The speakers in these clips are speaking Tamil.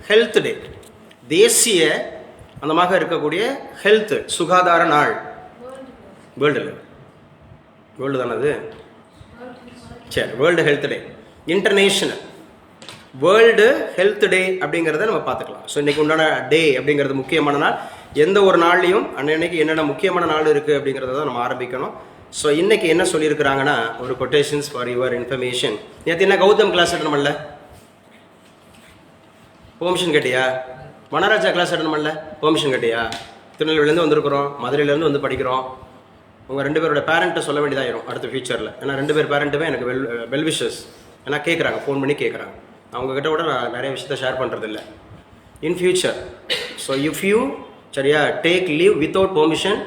ஹெல்த் டே, தேசிய அந்தமாக இருக்கக்கூடிய ஹெல்த் சுகாதார நாள். வேர்ல்டு தானே அது? சரி, வேர்ல்டு ஹெல்த் டே, இன்டர்நேஷனல் வேர்ல்டு ஹெல்த் டே அப்படிங்கிறத நம்ம பார்த்துக்கலாம். ஸோ இன்றைக்கி உண்டான டே அப்படிங்கிறது முக்கியமான நாள். எந்த ஒரு நாள்லையும் அன்னைக்கு என்னென்ன முக்கியமான நாள் இருக்குது அப்படிங்கிறத தான் நம்ம ஆரம்பிக்கணும். ஸோ இன்றைக்கி என்ன சொல்லியிருக்கிறாங்கன்னா, ஒரு கொட்டேஷன்ஸ் ஃபார் யுவர் இன்ஃபர்மேஷன். நேற்று என்ன கௌதம் கிளாஸ் அட்டன் பண்ணல? பெர்மிஷன் கேட்டியா? வனராஜா கிளாஸ் அட்டன் பண்ணல? பெர்மிஷன் கேட்டியா? திருநெல்வேலியிலேருந்து வந்திருக்கிறோம், மதுரையிலேருந்து வந்து படிக்கிறோம். உங்கள் 2 பேரோட பேரண்ட்டை சொல்ல வேண்டியதாயிரும் அடுத்த ஃபியூச்சரில். ஏன்னா 2 பேர் பேரண்ட்டுமே எனக்கு வெல்விஷஸ். ஏன்னா கேட்குறாங்க, ஃபோன் பண்ணி கேட்குறாங்க. அவங்கக்கிட்ட கூட நான் நிறைய விஷயத்த ஷேர் பண்ணுறதில்ல in future. So if you சரியா take leave without permission,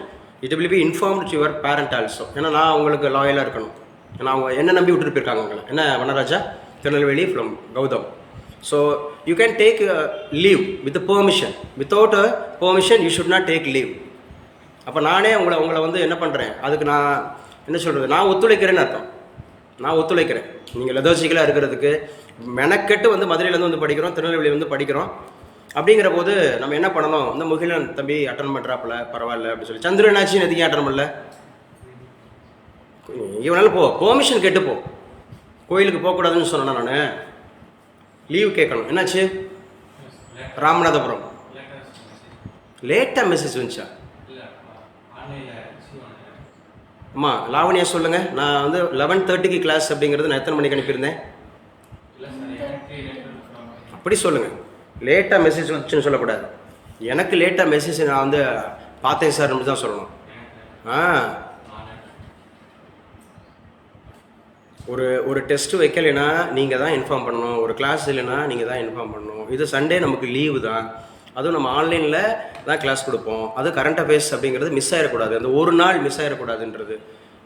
it will be informed to your parent also. ஏன்னா நான் உங்களுக்கு லாயலாக இருக்கணும். ஏன்னா அவங்க என்ன நம்பி விட்டுட்டு போயிருக்காங்க உங்களை. என்ன Vanaraja, Tirunelveli from Gautham. So you can take leave with permission. Without permission you should not take leave. அப்போ நானே உங்களை வந்து என்ன பண்ணுறேன், அதுக்கு நான் என்ன சொல்கிறது, நான் ஒத்துழைக்கிறேன்னு அர்த்தம். நான் ஒத்துழைக்கிறேன் நீங்கள் லெதர்ஜிக்கலாக இருக்கிறதுக்கு. மெனக்கெட்டு வந்து மதுரையிலேருந்து வந்து படிக்கிறோம், திருநெல்வேலி வந்து படிக்கிறோம். அப்படிங்கிற போது நம்ம என்ன பண்ணணும், இந்த முகிலன் தம்பி அட்டன் பண்ணுறாப்புல பரவாயில்ல அப்படின்னு சொல்லி. சந்திரனாச்சி எதுக்கே அட்டன் பண்ணல? இவனால போ, பெர்மிஷன் கேட்டு போ. கோயிலுக்கு போகக்கூடாதுன்னு சொன்னேன் நான், லீவ் கேட்கணும். என்னாச்சு? ராமநாதபுரம் லேட்டாக மெசேஜ் வந்துச்சா? அம்மா லாவணியா சொல்லுங்கள். நான் வந்து 11:30க்கு கிளாஸ் அப்படிங்கிறது நான் எத்தனை மணிக்கு அனுப்பியிருந்தேன்? அப்படி சொல்லுங்கள். லேட்டாக மெசேஜ் வந்துச்சுன்னு சொல்லக்கூடாது. எனக்கு லேட்டாக மெசேஜ் நான் வந்து பார்த்தேன் சார் தான் சொல்லணும். ஒரு டெஸ்ட்டு வைக்கலைன்னா நீங்கள் தான் இன்ஃபார்ம் பண்ணணும். ஒரு கிளாஸ் இல்லைன்னா நீங்கள் தான் இன்ஃபார்ம் பண்ணணும். இது சண்டே நமக்கு லீவு தான். அதுவும் நம்ம ஆன்லைனில் தான் கிளாஸ் கொடுப்போம். அது கரண்ட் அஃபேர்ஸ் அப்படிங்கிறது மிஸ் ஆகிடக்கூடாது. அந்த ஒரு நாள் மிஸ் ஆகிடக்கூடாதுன்றது.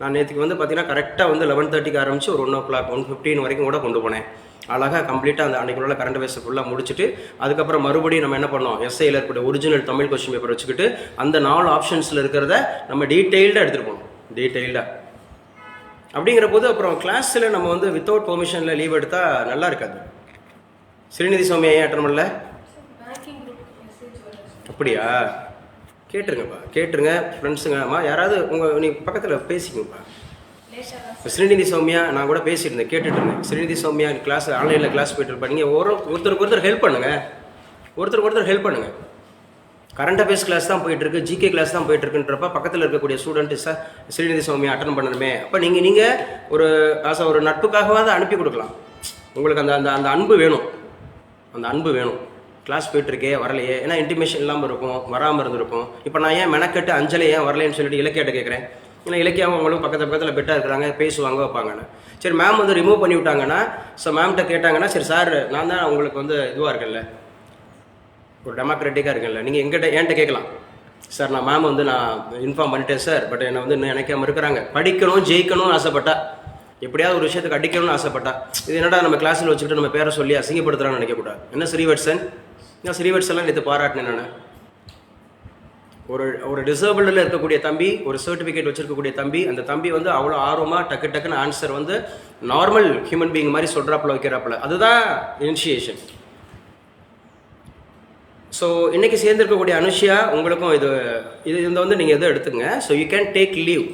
நான் நேற்றுக்கு வந்து பார்த்தீங்கன்னா கரெக்டாக வந்து 11:30க்கு ஆரம்பித்து ஒரு 1 o'clock 1:15 வரைக்கும் கூட கொண்டு போனேன். அழகாக கம்ப்ளீட்டாக அந்த அன்றைக்குள்ள கரண்ட் அஃபேர்ஸ் ஃபுல்லாக முடிச்சுட்டு அதுக்கப்புறம் மறுபடியும் நம்ம என்ன பண்ணோம், எஸ்ஐயில் இருக்கக்கூடிய ஒரிஜினல் தமிழ் கொஸ்டின் பேப்பர் வச்சுக்கிட்டு அந்த 4 ஆப்ஷன்ஸில் இருக்கிறத நம்ம டீட்டெயில்டாக எடுத்துகிட்டு போகணும். டீட்டெயில்டாக அப்படிங்கிற போது அப்புறம் கிளாஸில் நம்ம வந்து வித்தவுட் பெர்மிஷனில் லீவ் எடுத்தால் நல்லா இருக்காது. ஸ்ரீநிதி சௌமியா ஏன் அட்டன் பண்ணல? அப்படியா? கேட்டுருங்க ஃப்ரெண்ட்ஸுங்க. அம்மா யாராவது நீங்கள் பக்கத்தில் பேசிக்கோங்கப்பா. ஸ்ரீநிதி சௌமியா நான் கூட பேசிட்டு இருந்தேன், கேட்டுட்டு இருந்தேன். ஸ்ரீநிதி சௌமியா கிளாஸ் ஆன்லைனில் கிளாஸ் போயிட்டு இருப்பாங்க. நீங்கள் ஒருத்தருக்கு ஒருத்தர் ஹெல்ப் பண்ணுங்கள். ஹெல்ப் பண்ணுங்கள். கரண்ட் அஃபேர்ஸ் கிளாஸ் தான் போயிட்டுருக்கு, ஜிகே கிளாஸ் தான் போயிட்டுருக்குன்றப்ப பக்கத்தில் இருக்கக்கூடிய student sir Srinidhi Soumya attend பண்ணணுமே. அப்போ நீங்கள் ஒரு நட்புக்காகவாவது அனுப்பி கொடுக்கலாம். உங்களுக்கு அந்த அன்பு வேணும். அந்த அன்பு வேணும். கிளாஸ் போயிட்டுருக்கே வரலையே, ஏன்னா இன்டிமேஷன் இல்லாமல் இருக்கும், வராமல் இருந்திருக்கும். இப்போ நான் ஏன் மெனக்கெட்டு அஞ்சலி ஏன் வரலைன்னு சொல்லிட்டு இலக்கியாட்ட கேட்குறேன். ஏன்னா இலக்கியாவும் அவங்களும் பக்கத்தில் பெட்டாக இருக்கிறாங்க, பேசுவாங்க வைப்பாங்கன்னு. சரி மேம் வந்து ரிமூவ் பண்ணி விட்டாங்கன்னா, ஸோ மேம்கிட்ட கேட்டாங்கன்னா, சரி சார் நான் தான் உங்களுக்கு வந்து இதுவாக இருக்குல்ல, ஒரு டெமோக்ராட்டிக்காக இருக்குல்ல, நீங்கள் என்கிட்ட கேட்கலாம். சார் நான் மேம் வந்து நான் இன்ஃபார்ம் பண்ணிட்டேன் சார், பட் என்னை வந்து இன்னும் நினைக்காமல் இருக்கிறாங்க. படிக்கணும் ஜெயிக்கணும்னு ஆசைப்பட்டா, எப்படியாவது ஒரு விஷயத்துக்கு அடிக்கணும்னு ஆசைப்பட்டா, இது என்னடா நம்ம கிளாஸில் வச்சுக்கிட்டு நம்ம பேரை சொல்லி அசிங்கப்படுத்துகிறான்னு நினைக்கக்கூடாது. என்ன ஸ்ரீவத்சன், நான் ஸ்ரீவத்ஸ் எல்லாம் நேற்று பாராட்டினேன். நான் ஒரு டிசேபிளில் இருக்கக்கூடிய தம்பி, ஒரு சர்டிஃபிகேட் வச்சுருக்கக்கூடிய தம்பி, அந்த தம்பி வந்து அவ்வளோ ஆர்வமாக டக்குன்னு ஆன்சர் வந்து நார்மல் ஹியூமன் பீயிங் மாதிரி சொல்கிறாப்புல வைக்கிறாப்புல, அதுதான் இனிஷியேஷன். ஸோ இன்றைக்கி சேர்ந்துருக்கக்கூடிய அனுஷியா உங்களுக்கும் இது வந்து நீங்கள் எதோ எடுத்துங்க. So you can take leave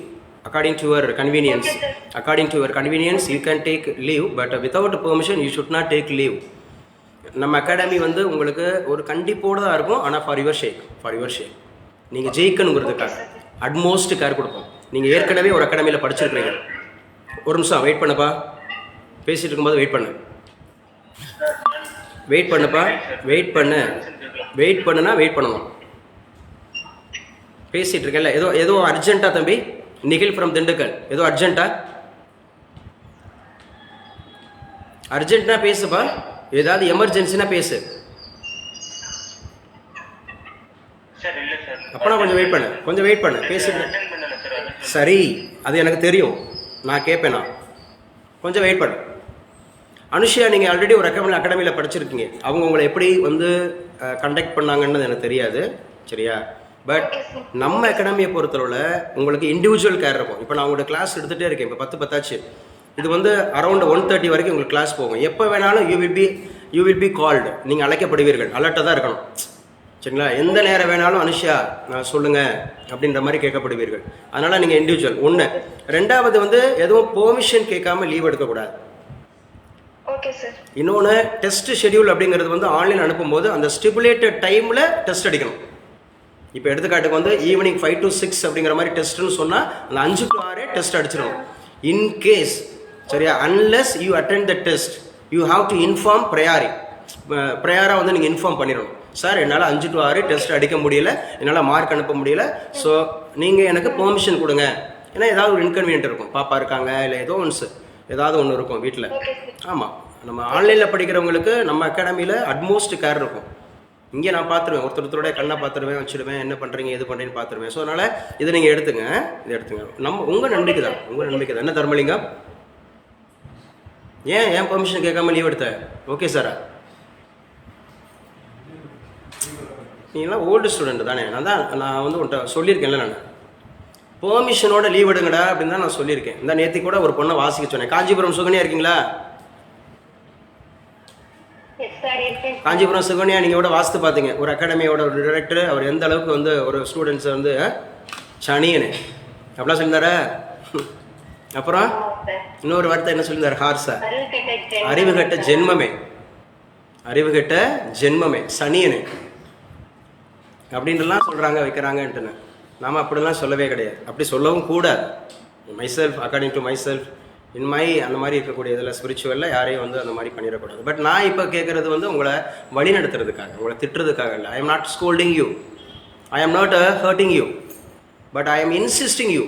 according to your convenience. You can take leave, but without permission you should not take leave. நம்ம அகாடமி வந்து உங்களுக்கு ஒரு கண்டிப்போடு தான் இருக்கும். ஆனால் ஃபார் யுவர் ஷேக் நீங்கள் ஜெயிக்கணுங்கிறதுக்காக அட்மோஸ்ட் கேர் கொடுப்போம். நீங்கள் ஏற்கனவே ஒரு அகாடமியில் படிச்சிருக்கிறீங்க. ஒரு நிமிஷம் வெயிட் பண்ணப்பா, பேசிகிட்டு இருக்கும்போது வெயிட் பண்ணுப்பா, வெயிட் பண்ணுனா வெயிட் பண்ணணும். பேசிகிட்டு இருக்கேன்ல, ஏதோ அர்ஜென்ட்டா தம்பி? நிகில் ஃப்ரம் திண்டுக்கல், ஏதோ அர்ஜென்ட்னா பேசுப்பா. ஏதாவது எமர்ஜென்சினா பேசு. அப்பனா கொஞ்சம் வெயிட் பண்ணு பேசிட்டு. சரி, அது எனக்கு தெரியும், நான் கேட்பேன். நான் கொஞ்சம் வெயிட் பண்ணு. அனுஷியா, நீங்கள் ஆல்ரெடி ஒரு அகாடமியில் படிச்சிருக்கீங்க. அவங்க உங்களை எப்படி வந்து கண்டக்ட் பண்ணாங்கன்னு எனக்கு தெரியாது, சரியா? பட் நம்ம அகாடமியை பொறுத்தளவில் உங்களுக்கு இண்டிவிஜுவல் கேர் இருக்கும். இப்போ நான் உங்களோட கிளாஸ் எடுத்துகிட்டே இருக்கேன். இப்போ 10 ஆச்சு. இது வந்து அரௌண்ட் 1:30 வரைக்கும் உங்களுக்கு கிளாஸ் போகும். எப்போ வேணாலும் you will B you will B called, நீங்கள் அழைக்கப்படுவீர்கள். அலர்ட்டாக தான் இருக்கணும் சரிங்களா. எந்த நேரம் வேணாலும் அனுஷா சொல்லுங்கள் அப்படின்ற மாதிரி கேட்கப்படுவீர்கள். அதனால் நீங்கள் இண்டிவிஜுவல் ஒன்று. ரெண்டாவது வந்து எதுவும் பெர்மிஷன் கேட்காம லீவ் எடுக்கக்கூடாது. இன்னொன்று, டெஸ்ட் ஷெடியூல் அப்படிங்கிறது வந்து ஆன்லைன் அனுப்பும்போது அந்த ஸ்டிபுலேட்டட் டைமில் டெஸ்ட் அடிக்கணும். இப்போ எடுத்துக்காட்டுக்கு வந்து ஈவினிங் 5 to 6 அப்படிங்கிற மாதிரி டெஸ்ட்டுன்னு சொன்னால் அந்த 5 to 6 டெஸ்ட் அடிச்சிடணும். இன்கேஸ் சரியா, unless you attend the test you have to inform ப்ரையாராக வந்து நீங்கள் இன்ஃபார்ம் பண்ணிடணும். சார் என்னால் 5 to 6 டெஸ்ட் அடிக்க முடியல, என்னால் மார்க் அனுப்ப முடியல, ஸோ நீங்கள் எனக்கு பெர்மிஷன் கொடுங்க. ஏன்னா ஏதாவது ஒரு இன்கன்வீனியன்ட் இருக்கும், பாப்பா இருக்காங்க இல்லை ஏதாவது ஒன்று இருக்கும் வீட்டில். ஆமாம், நம்ம ஆன்லைனில் படிக்கிறவங்களுக்கு நம்ம அகாடமியில் அட்மோஸ்ட் கேர் இருக்கும். இங்கே நான் பார்த்துருவேன், ஒருத்தரோட கண்ணை பார்த்துருவேன், வச்சுடுவேன், என்ன பண்ணுறீங்க எது பண்ணுறீங்கன்னு பார்த்துருவேன். ஸோ அதனால் இதை நீங்கள் எடுத்துங்க. உங்கள் நம்பிக்கை தான். என்ன தர்மலிங்கம், ஏன் பெர்மிஷன் கேட்காம லீவ் எடுத்த? ஓகே சாரா, நீங்களாம் ஓல்டு ஸ்டூடெண்ட் தானே. நான் வந்து உன்ட்ட சொல்லியிருக்கேன்ல, நான் பெர்மிஷனோட லீவ் எடுங்கடா அப்படின்னு தான் நான் சொல்லியிருக்கேன். இந்த நேற்று கூட ஒரு பொண்ணை வாசிக்க சொன்னேன். காஞ்சிபுரம் சுகன்யா இருக்கீங்களா? காஞ்சிபுரம் சுகன்யா நீங்கள் கூட வாசித்து பார்த்தீங்க. ஒரு அகாடமியோட ஒரு டைரக்டர், அவர் எந்த அளவுக்கு வந்து ஒரு ஸ்டூடெண்ட்ஸை வந்து சனியனு அப்படிலாம் சொல்லியிருந்தாரா? அப்புறம் இன்னொரு வார்த்தை என்ன சொல்லியிருந்தார்? ஹார்ஸா, அறிவுகட்ட ஜென்மமே சனியனு அப்படின்ட்டுலாம் சொல்கிறாங்க, வைக்கிறாங்கன்ட்டுன்னு. நாம் அப்படிலாம் சொல்லவே கிடையாது, அப்படி சொல்லவும் கூடாது. மைசெல்ஃப், அக்கார்டிங் டு மைசெல்ஃப், அந்த மாதிரி இருக்கக்கூடிய இதில் ஸ்பிரிச்சுவலில் யாரையும் வந்து அந்த மாதிரி பண்ணிடக்கூடாது. பட் நான் இப்போ கேட்குறது வந்து உங்களை வழி நடத்துறதுக்காக, உங்களை திட்டுறதுக்காக இல்லை. I am not scolding you, I am not hurting you, but I am insisting you.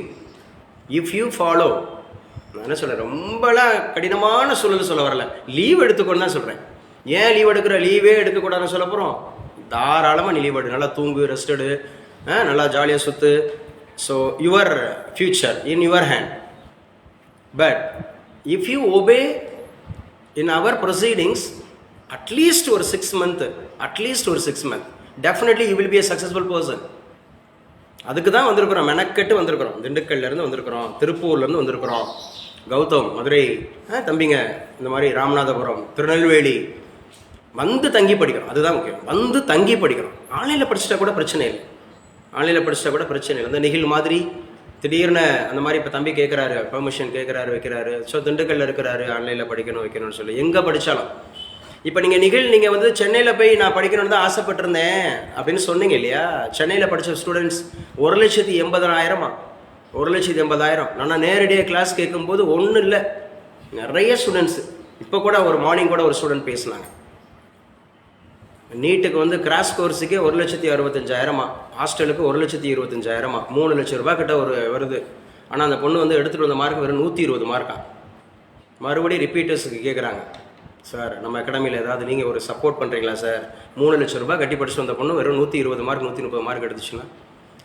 If you follow, நான் என்ன சொல்கிறேன், ரொம்பலாம் கடினமான சூழல் சொல்ல வரல, லீவ் எடுத்துக்கொண்டு தான் சொல்கிறேன். ஏன் லீவ் எடுக்கிற? லீவே எடுக்கக்கூடாதுன்னு சொல்ல போகிறோம். தாராளமாக நீ லீவ் எடு, நல்லா தூங்கு, ரெஸ்ட் எடு, நல்லா ஜாலியாக சுற்று. So your future in your hand. But if you obey in our proceedings at least ஒரு 6 months, definitely you will be a successful person. அதுக்கு தான் வந்திருக்கிறோம், மெனக்கெட்டு வந்திருக்கிறோம். திண்டுக்கல்லேருந்து வந்திருக்கிறோம், திருப்பூர்லேருந்து வந்திருக்கிறோம், கௌதம், மதுரை தம்பிங்க, இந்த மாதிரி ராமநாதபுரம், திருநெல்வேலி வந்து தங்கி படிக்கிறோம். அதுதான் முக்கியம், வந்து தங்கி படிக்கிறோம். ஆன்லைனில் படிச்சுட்டா கூட பிரச்சனை இல்லை. அந்த நிகில் மாதிரி திடீர்னு அந்த மாதிரி இப்போ தம்பி கேட்குறாரு, பெர்மிஷன் கேட்குறாரு, வைக்கிறாரு. ஸோ திண்டுக்கல்ல இருக்கிறாரு, ஆன்லைனில் வைக்கணும்னு சொல்லி எங்கே படித்தாலும். இப்போ நீங்கள் வந்து சென்னையில் போய் நான் படிக்கணும்னு தான் ஆசைப்பட்டிருந்தேன் அப்படின்னு சொன்னீங்க இல்லையா? சென்னையில் படித்த ஸ்டூடெண்ட்ஸ் 1,80,000 1,80,000. நான் நேரடியாக கிளாஸ் கேட்கும்போது ஒன்றும் இல்லை, நிறைய ஸ்டூடெண்ட்ஸு. இப்போ கூட ஒரு மார்னிங் கூட ஒரு ஸ்டூடெண்ட் பேசினாங்க, நீட்டுக்கு வந்து கிராஸ் கோர்ஸுக்கே 1,65,000, ஹாஸ்டலுக்கு 1,25,000, 3 லட்சம் ரூபா கிட்ட ஒரு வருது. ஆனால் அந்த பொண்ணு வந்து எடுத்துகிட்டு வந்த மார்க் வெறும் 120 மார்க்கா. மறுபடியும் ரிப்பீட்டர்ஸுக்கு கேட்குறாங்க, சார் நம்ம அகாடமியில் ஏதாவது நீங்கள் ஒரு சப்போர்ட் பண்ணுறீங்களா சார்? 3 லட்சம் ரூபா கட்டி படிச்சுட்டு வந்த பொண்ணு வெறும் 120 மார்க் 130 மார்க் எடுத்துச்சுன்னா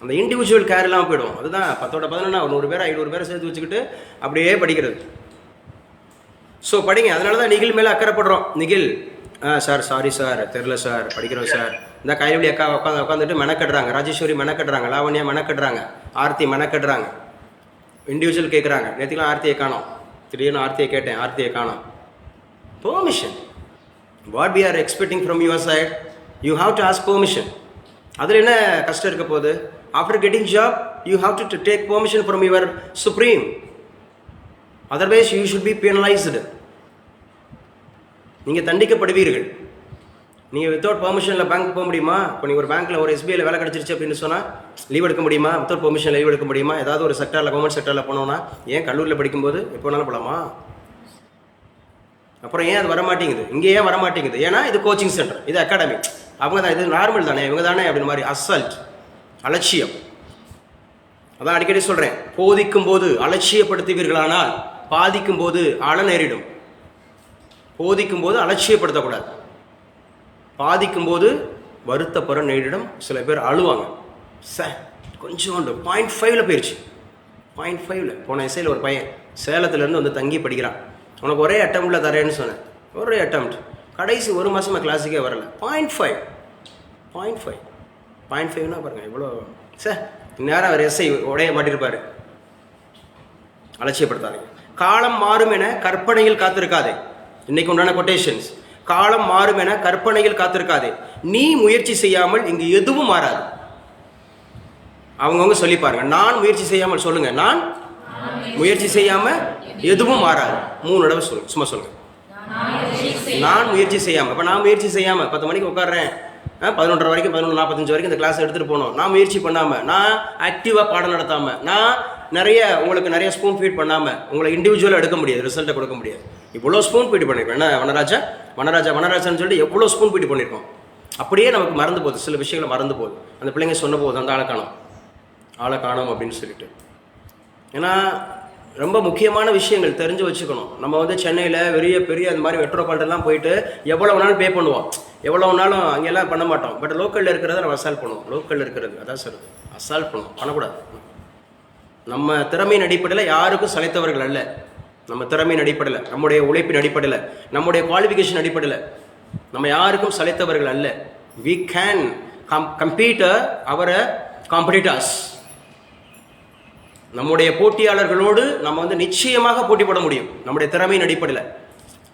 அந்த இண்டிவிஜுவல் கேர் இல்லாமல் போயிடும். அதுதான் 10-11 100 பேர் 500 பேரை சேர்த்து வச்சுக்கிட்டு அப்படியே படிக்கிறது. ஸோ படிங்க. அதனால தான் நிகில் மேலே அக்கறைப்படுறோம். நிகில், சார் சாரி சார், தெரில சார், படிக்கிறோம் சார். இந்த கைவழி அக்கா உட்காந்துட்டு மெனக்கட்டுறாங்க, ராஜேஸ்வரி மெனக்கட்டுறாங்க, லாவண்யா மெனக்கட்டுறாங்க, ஆர்த்தி மெனக்கட்டுறாங்க, இண்டிவிஜுவல் கேட்குறாங்க. நேற்றுக்கெலாம் ஆர்த்தியை காணோம், திடீர்னு ஆர்த்தியை கேட்டேன், ஆர்த்தியை காணோம். Permission, what we are expecting from your side, you have to ask permission. அதில் என்ன கஷ்டம் இருக்க போகுது? After getting job you have to take permission from your supreme, otherwise you should be penalised. நீங்கள் தண்டிக்கப்படுவீர்கள். நீங்கள் வித்தவுட் பெர்மிஷனில் பேங்க் போக முடியுமா? இப்போ நீங்கள் ஒரு பேங்க்கில் ஒரு SBIயில் வேலை கிடச்சிருச்சு அப்படின்னு சொன்னால் லீவ் எடுக்க முடியுமா? வித்தவுட் பெர்மிஷன் லீவ் எடுக்க முடியுமா? ஏதாவது ஒரு செக்டரில், கவர்மெண்ட் செக்டரில் போனோன்னா, ஏன் கல்லூரியில் படிக்கும்போது எப்போ வேணாலும் போகலாமா? அப்புறம் ஏன் அது வரமாட்டேங்குது? இங்கே ஏன் வரமாட்டேங்குது? ஏன்னா இது கோச்சிங் சென்டர், இது அகாடமி, அவங்க தான், இது நார்மல் தானே, இவங்க தானே அப்படின்னு மாதிரி அசல்ட், அலட்சியம். அதான் அடிக்கடி சொல்கிறேன், போதிக்கும் போது அலட்சியப்படுத்துவீர்களானால் பாதிக்கும் போது அழ நேரிடும். போதிக்கும் போது அலட்சியப்படுத்தக்கூடாது, பாதிக்கும் போது வருத்தப்படுற நேரிடம். சில பேர் அழுவாங்க, சார் கொஞ்சோண்டு 0.5 போயிடுச்சு, 0.5. போன இசையில் ஒரு பையன் சேலத்துலேருந்து வந்து தங்கி படிக்கிறான். உனக்கு ஒரே அட்டம்ப்டில் தரேன்னு சொன்னேன், ஒரே அட்டம்ப்ட், கடைசி ஒரு மாதமாக கிளாஸுக்கே வரல. 0.5னா பாருங்கள் எவ்வளோ. சார் இந்நேரம் அவர் எஸ்ஐ உடைய மாட்டிருப்பார். அலட்சியப்படுத்தாதீங்க. காலம் மாறும் என கற்பனையில் காத்திருக்காதே. இன்னைக்கு உண்டான கொட்டேஷன்ஸ், காலம் மாறும் என கற்பனையில் காத்திருக்காதே, நீ முயற்சி செய்யாமல் இங்கு எதுவும் மாறாது. அவங்கவுங்க சொல்லி பாருங்க, நான் முயற்சி செய்யாமல் சொல்லுங்க, நான் முயற்சி செய்யாம எதுவும் மாறாது. 3 தடவை சொல்லுங்க, சும்மா சொல்லுங்க, நான் முயற்சி செய்யாம. இப்போ நான் முயற்சி செய்யாம 10 மணிக்கு உட்காடுறேன், 11:30 வரைக்கும் 11:45 வரைக்கும் இந்த கிளாஸ் எடுத்துகிட்டு போகணும். நான் முயற்சி பண்ணாமல், நான் ஆக்டிவாக பாடம் நடத்தாமல், நான் உங்களுக்கு நிறைய ஸ்பூன் ஃபீட் பண்ணாமல் உங்களை இண்டிவிஜுவலாக எடுக்க முடியாது, ரிசல்ட்டை கொடுக்க முடியாது. இவ்வளோ ஸ்பூன் ஃபீட் பண்ணியிருக்கோம். என்ன வனராஜான்னு சொல்லிட்டு எவ்வளோ ஸ்பூன் ஃபீட் பண்ணியிருக்கோம். அப்படியே நமக்கு மறந்து போகுது, சில விஷயங்களை மறந்து போகுது. அந்த பிள்ளைங்க சொன்ன போது அந்த ஆளை காணோம் அப்படின்னு சொல்லிட்டு. ஏன்னா ரொம்ப முக்கியமான விஷயங்கள் தெரிஞ்சு வச்சுக்கணும். நம்ம சென்னையில் பெரிய அந்த மாதிரி மெட்ரோபாலிட்டன்லாம் போயிட்டு எவ்வளோ வேணாலும் பே பண்ணுவோம், எவ்வளோ வேணாலும் அங்கெல்லாம் பண்ண மாட்டோம். பட் லோக்கலில் இருக்கிறத நம்ம அசால்ட் பண்ணுவோம். லோக்கலில் இருக்கிறது அதான் சார், அசால்ட் பண்ணுவோம், பண்ணக்கூடாது. நம்ம திறமையின் அடிப்படையில் யாருக்கும் சளைத்தவர்கள் அல்ல. நம்ம திறமையின் அடிப்படையில், நம்முடைய உழைப்பின் அடிப்படையில், நம்முடைய குவாலிஃபிகேஷன் அடிப்படையில் நம்ம யாருக்கும் சளைத்தவர்கள் அல்ல. we can compete our competitors. நம்முடைய போட்டியாளர்களோடு நம்ம நிச்சயமாக போட்டி போட முடியும் நம்முடைய திறமையின் அடிப்படையில்.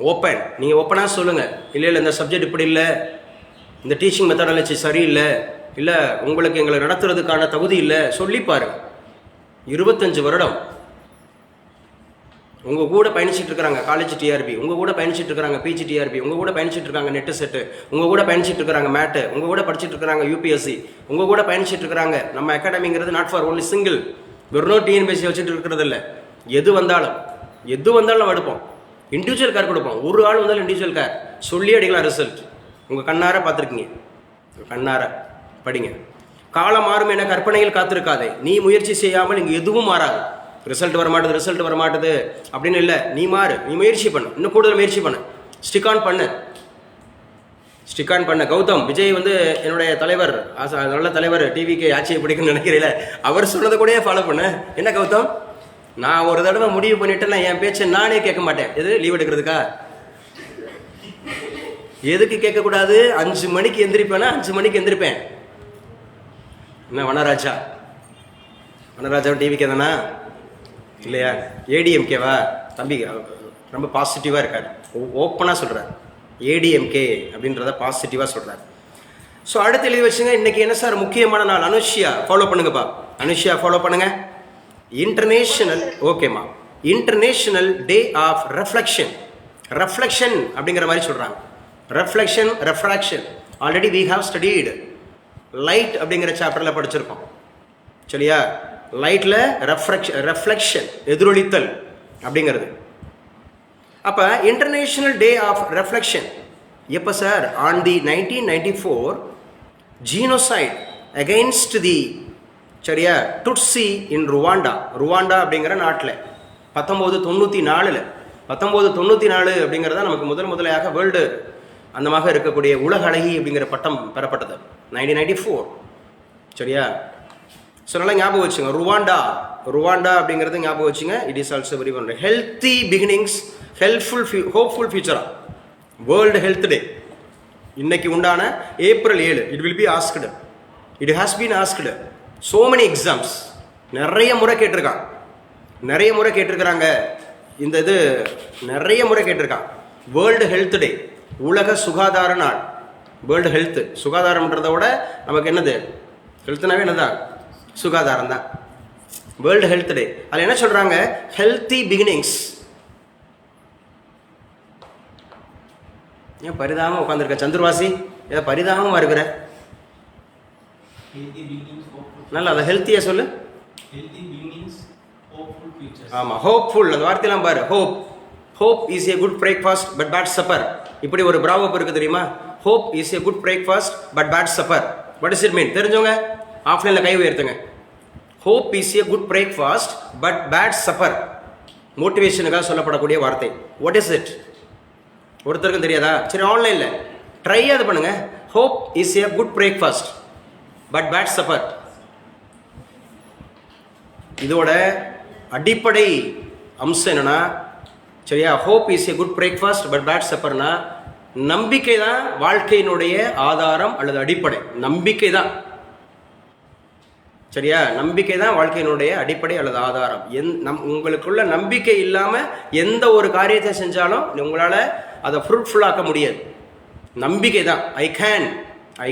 ஓப்பன், நீங்கள் ஓப்பனாக சொல்லுங்கள், இல்லை இந்த சப்ஜெக்ட் இப்படி இல்லை, இந்த டீச்சிங் மெத்தடாலஜி சரியில்லை, இல்லை உங்களுக்கு எங்களை நடத்துறதுக்கான தகுதி இல்லை, சொல்லி பாருங்க. 25 வருடம் உங்கள் கூட பயணிச்சுட்டு இருக்கிறாங்க காலேஜ் டிஆர்பி, உங்கள் கூட பயணிச்சுட்டு இருக்கிறாங்க பிஜி டிஆர்பி, உங்கள் கூட பயணிச்சுட்டு இருக்காங்க நெட்டு செட்டு, உங்கள் கூட பயணிச்சுட்டு இருக்கிறாங்க மேட்டு, உங்கள் கூட படிச்சுட்டு இருக்கிறாங்க யூபிஎஸ்சி, உங்கள் கூட பயணிச்சுட்டு இருக்கிறாங்க. நம்ம அகாடமிங்கிறது நாட் ஃபார் ஒன்லி சிங்கிள், வெறும் டிஎன்பிஎஸ்சி வச்சுட்டு இருக்கிறது இல்லை. எது வந்தாலும் நம்ம எடுப்போம், இண்டிவிஜுவல் கேர் கொடுப்போம். ஒரு ஆள் வந்தாலும் இண்டிவிஜுவல் கேர் சொல்லி அடிக்கலாம். ரிசல்ட் உங்கள் கண்ணார பார்த்துருக்கீங்க, கண்ணார படிங்க. காலம் மாறும் என கற்பனையில் காத்திருக்காதே, நீ முயற்சி செய்யாமல் இங்கே எதுவும் மாறாது. ரிசல்ட் வரமாட்டுது அப்படின்னு இல்லை, நீ மாறு, நீ முயற்சி பண்ணு, இன்னும் கூடுதல் முயற்சி பண்ணு, ஸ்டிக் ஆன் பண்ண. கௌதம் விஜய் என்னுடைய தலைவர், நல்ல தலைவர், டிவிக்கு ஆட்சியை பிடிக்கும்னு நினைக்கிறீங்கள, அவர் சொன்னதை கூட ஃபாலோ பண்ண. என்ன கௌதம், நான் ஒரு தடவை முடிவு பண்ணிட்டேன்னா என் பேச்சை நானே கேட்க மாட்டேன். எது லீவ் எடுக்கிறதுக்கா? எதுக்கு கேட்கக்கூடாது? 5 மணிக்கு எந்திரிப்பேன்னா 5 மணிக்கு எந்திரிப்பேன். என்ன வனராஜா டிவிக்கே தானா இல்லையா? ஏடிஎம்கேவா? தம்பி ரொம்ப பாசிட்டிவாக இருக்கார், ஓப்பனாக சொல்கிறார். ஏடிஎம்கே அப்படின்றத பாசிட்டிவாக சொல்கிறார். ஸோ அடுத்து எழுதி வச்சுங்க, இன்றைக்கி என்ன சார் முக்கியமான நாள்? அனுஷியா ஃபாலோ பண்ணுங்கப்பா, அனுஷியா ஃபாலோ பண்ணுங்க. இன்டர்நேஷனல், ஓகேம்மா, international day of reflection. Reflection அப்படிங்கிற மாதிரி சொல்கிறாங்க. Refraction already we have studied. Light அப்படிங்கிற சாப்டரில் படிச்சிருக்கோம், சரியா? லைட்டில் ரெஃப்ளெக்ஷன், எதிரொலித்தல் அப்படிங்கிறது. அப்போ இன்டர்நேஷனல் டே ஆஃப் ரெஃப்ளெக்ஷன் எப்போ sir? On the 1994 genocide against the, சரியா, டுட்சி இன் ருவாண்டா அப்படிங்கிற நாட்டில் 1994 அப்படிங்கிறத நமக்கு முதலையாக வேர்ல்டு அந்தமாக இருக்கக்கூடிய உலக அழகி அப்படிங்கிற பட்டம் பெறப்பட்டது 1994, சரியா? ஸோ நல்லா ஞாபகம் வச்சுங்க. ருவாண்டா அப்படிங்கிறது ஞாபகம் வச்சுங்க. It is also very one healthy beginnings, hopeful ஃபியூச்சரா. வேர்ல்டு ஹெல்த் டே இன்னைக்கு உண்டான April 7. It will be asked, it has been asked so many exams. நிறைய முறை கேட்டிருக்கிறாங்க. இந்த இது நிறைய முறை கேட்டிருக்காங்க. வேர்ல்டு ஹெல்த் டே, உலக சுகாதார நாள். வேர்ல்டு ஹெல்த், சுகாதாரம்ன்றதை விட நமக்கு என்னது? ஹெல்த்னாவே என்னதான்? சுகாதாரம் தான். வேர்ல்டு ஹெல்த் டே, அதில் என்ன சொல்கிறாங்க? Healthy beginnings. ஏன் பரிதாபமாக உட்காந்துருக்க சந்துர்வாசி? ஏன் பரிதாபமாக இருக்கிற? நல்லா அதை ஹெல்த்தியாக சொல்லு. ஆமாம், ஹோப்ஃபுல், அந்த வார்த்தையெல்லாம் பாரு. Hope is a good breakfast but bad supper. இப்படி ஒரு ப்ராவர்ப் இருக்குது தெரியுமா? Hope is a good breakfast but bad supper. What is it mean? தெரிஞ்சவங்க ஆஃப்லைனில் கை உயர்த்துங்க. Hope is a good breakfast but bad supper. மோட்டிவேஷனுக்காக சொல்லப்படக்கூடிய வார்த்தை. What is it? ஒருத்தருக்கும் தெரியாதா? சரி, ஆன்லைனில் ட்ரை அது பண்ணுங்க. Hope is a good breakfast but bad supper. இதோட அடிப்படை அம்சம் என்னன்னா, சரியா, hope is a good breakfast but bad சப்பர்னா, நம்பிக்கை தான் வாழ்க்கையினுடைய ஆதாரம் அல்லது அடிப்படை. நம்பிக்கை தான், சரியா, நம்பிக்கை தான் வாழ்க்கையினுடைய அடிப்படை அல்லது ஆதாரம். உங்களுக்குள்ள நம்பிக்கை இல்லாமல் எந்த ஒரு காரியத்தை செஞ்சாலும் உங்களால் அதை ஃப்ரூட்ஃபுல்லாக்க முடியாது. நம்பிக்கை தான். I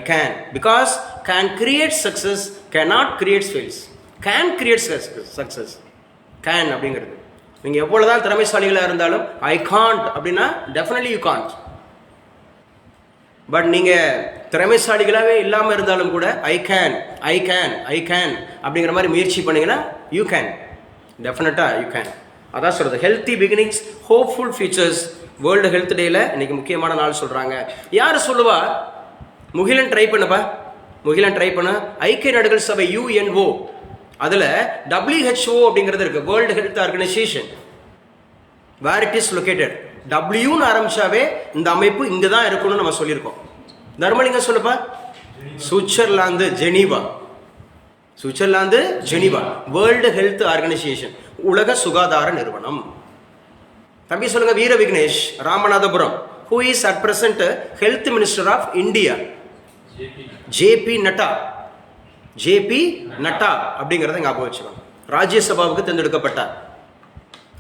can because can create success, cannot create fails. Can create success. Can அப்படிங்கிறது நீங்கள் எவ்வளோதான் திறமைசாலிகளாக இருந்தாலும் ஐ காண்ட் அப்படின்னா டெஃபினெட்லி யூ காண்ட். பட் நீங்கள் திறமைசாலிகளாகவே இல்லாமல் இருந்தாலும் கூட ஐ கேன் அப்படிங்கிற மாதிரி முயற்சி பண்ணிங்கன்னா யூ கேன், டெஃபினட்டாக யூ கேன். அதான் சொல்கிறது, healthy beginnings hopeful futures. World health டேயில் இன்றைக்கி முக்கியமான நாள் சொல்கிறாங்க. யார் சொல்லுவா? முகிலன் ட்ரை பண்ணுப்பா, முகிலன் ட்ரை பண்ண. ஐக்கிய நாடுகள் சபை UNO அதில் WHO அப்படிங்கிறது இருக்குது, world health organisation. Where it is located, டபிள்யூன்னு ஆரம்பிச்சாவே இந்த அமைப்பு இங்கே தான் இருக்கணும்னு நம்ம சொல்லியிருக்கோம். தர்மலிங்க சொல்லுப்பா. Switzerland Geneva, Switzerland Geneva, world health organisation, உலக சுகாதார நிறுவனம். தம்பி சொல்லுங்க. Veera Vignesh, Ramanathapuram. Who is at present health minister of India? JP Nadda. JP Nadda அப்படிங்கிறத ஞாபகம் வச்சுக்கணும். ராஜ்யசபாவுக்கு தேர்ந்தெடுக்கப்பட்டார்.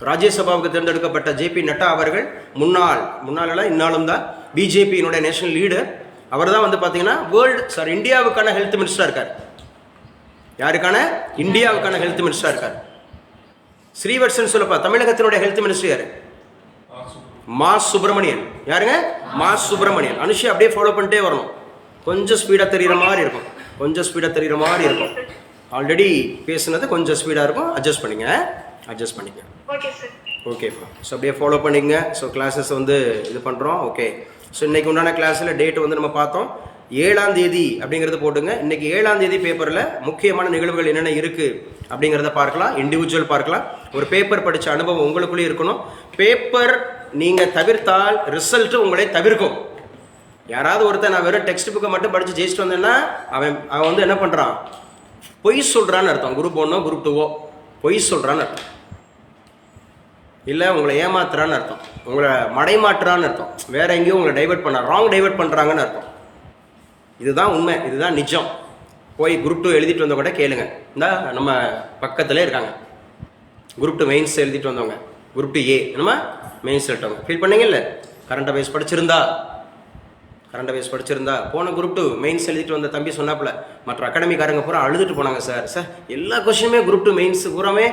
ராஜ்யசபாவுக்கு தேர்ந்தெடுக்கப்பட்ட JP நட்டா அவர்கள் முன்னாள் இன்னாலும் தான் பிஜேபியினுடைய நேஷனல் லீடர். அவர் தான் வந்து பார்த்தீங்கன்னா இந்தியாவுக்கான ஹெல்த் மினிஸ்டராக இருக்கார். யாருக்கான? இந்தியாவுக்கான ஹெல்த் மினிஸ்டராக இருக்கார். ஸ்ரீவத்சன் சொல்லப்பா. தமிழகத்தினுடைய ஹெல்த் மினிஸ்டர் யாரு? மா சுப்பிரமணியன். யாருங்க? மா சுப்பிரமணியன். அனுஷி அப்படியே ஃபாலோ பண்ணிட்டே வரணும். கொஞ்சம் ஸ்பீடாக தெரிகிற மாதிரி இருக்கும், கொஞ்சம் ஸ்பீடாக தெரிகிற மாதிரி இருக்கும். ஆல்ரெடி பேசுனது கொஞ்சம் ஸ்பீடாக இருக்கும், அட்ஜஸ்ட் பண்ணிங்க. ஓகேப்பா. ஸோ அப்படியே ஃபாலோ பண்ணிங்க. ஸோ கிளாஸஸ் வந்து இது பண்ணுறோம். ஓகே. ஸோ இன்றைக்கி உண்டான கிளாஸில் டேட் வந்து நம்ம பார்த்தோம். 7ஆம் தேதி அப்படிங்கிறது போட்டுங்க. இன்றைக்கி 7ஆம் தேதி பேப்பரில் முக்கியமான நிகழ்வுகள் என்னென்ன இருக்குது அப்படிங்கிறத பார்க்கலாம், இண்டிவிஜுவல் பார்க்கலாம். ஒரு பேப்பர் படித்த அனுபவம் உங்களுக்குள்ளேயே இருக்கணும். பேப்பர் நீங்கள் தவிர்த்தால் ரிசல்ட்டு உங்களை தவிர்க்கும். யாராவது ஒருத்தர் நான் வெறும் டெக்ஸ்ட் புக்கை மட்டும் படித்து ஜெயிச்சுட்டு வந்தேன்னா அவன் வந்து என்ன பண்ணுறான்? பொய் சொல்கிறான்னு அர்த்தம். குரூப் 1ஓ குரூப் 2ஓ பொய் சொல்கிறான்னு அர்த்தம். இல்லை உங்களை ஏமாத்துறான்னு அர்த்தம், உங்களை மடைமாற்றுறான்னு அர்த்தம், வேற எங்கேயும் உங்களை டைவெர்ட் டைவெர்ட் பண்ணுறாங்கன்னு அர்த்தம். இதுதான் உண்மை, இதுதான் நிஜம். போய் குரூப் 2 எழுதிட்டு வந்தவங்க கூட கேளுங்க. இந்த நம்ம பக்கத்தில் இருக்காங்க குரூப் 2 மெயின்ஸ் எழுதிட்டு வந்தவங்க, குரூப் 2A நம்ம மெயின்ஸ் எழுட்டவங்க. ஃபீல் பண்ணீங்க இல்லை? கரண்ட் அஃபேர்ஸ் படிச்சிருந்தா போன குரூப் 2 மெயின்ஸ் எழுதிட்டு வந்த தம்பி சொன்னாப்புல மற்ற அகாடமிக்காரங்க பூரா அழுதுட்டு போனாங்க. சார் எல்லா கொஸ்டினுமே குரூப் 2 மெயின்ஸ் பூராமே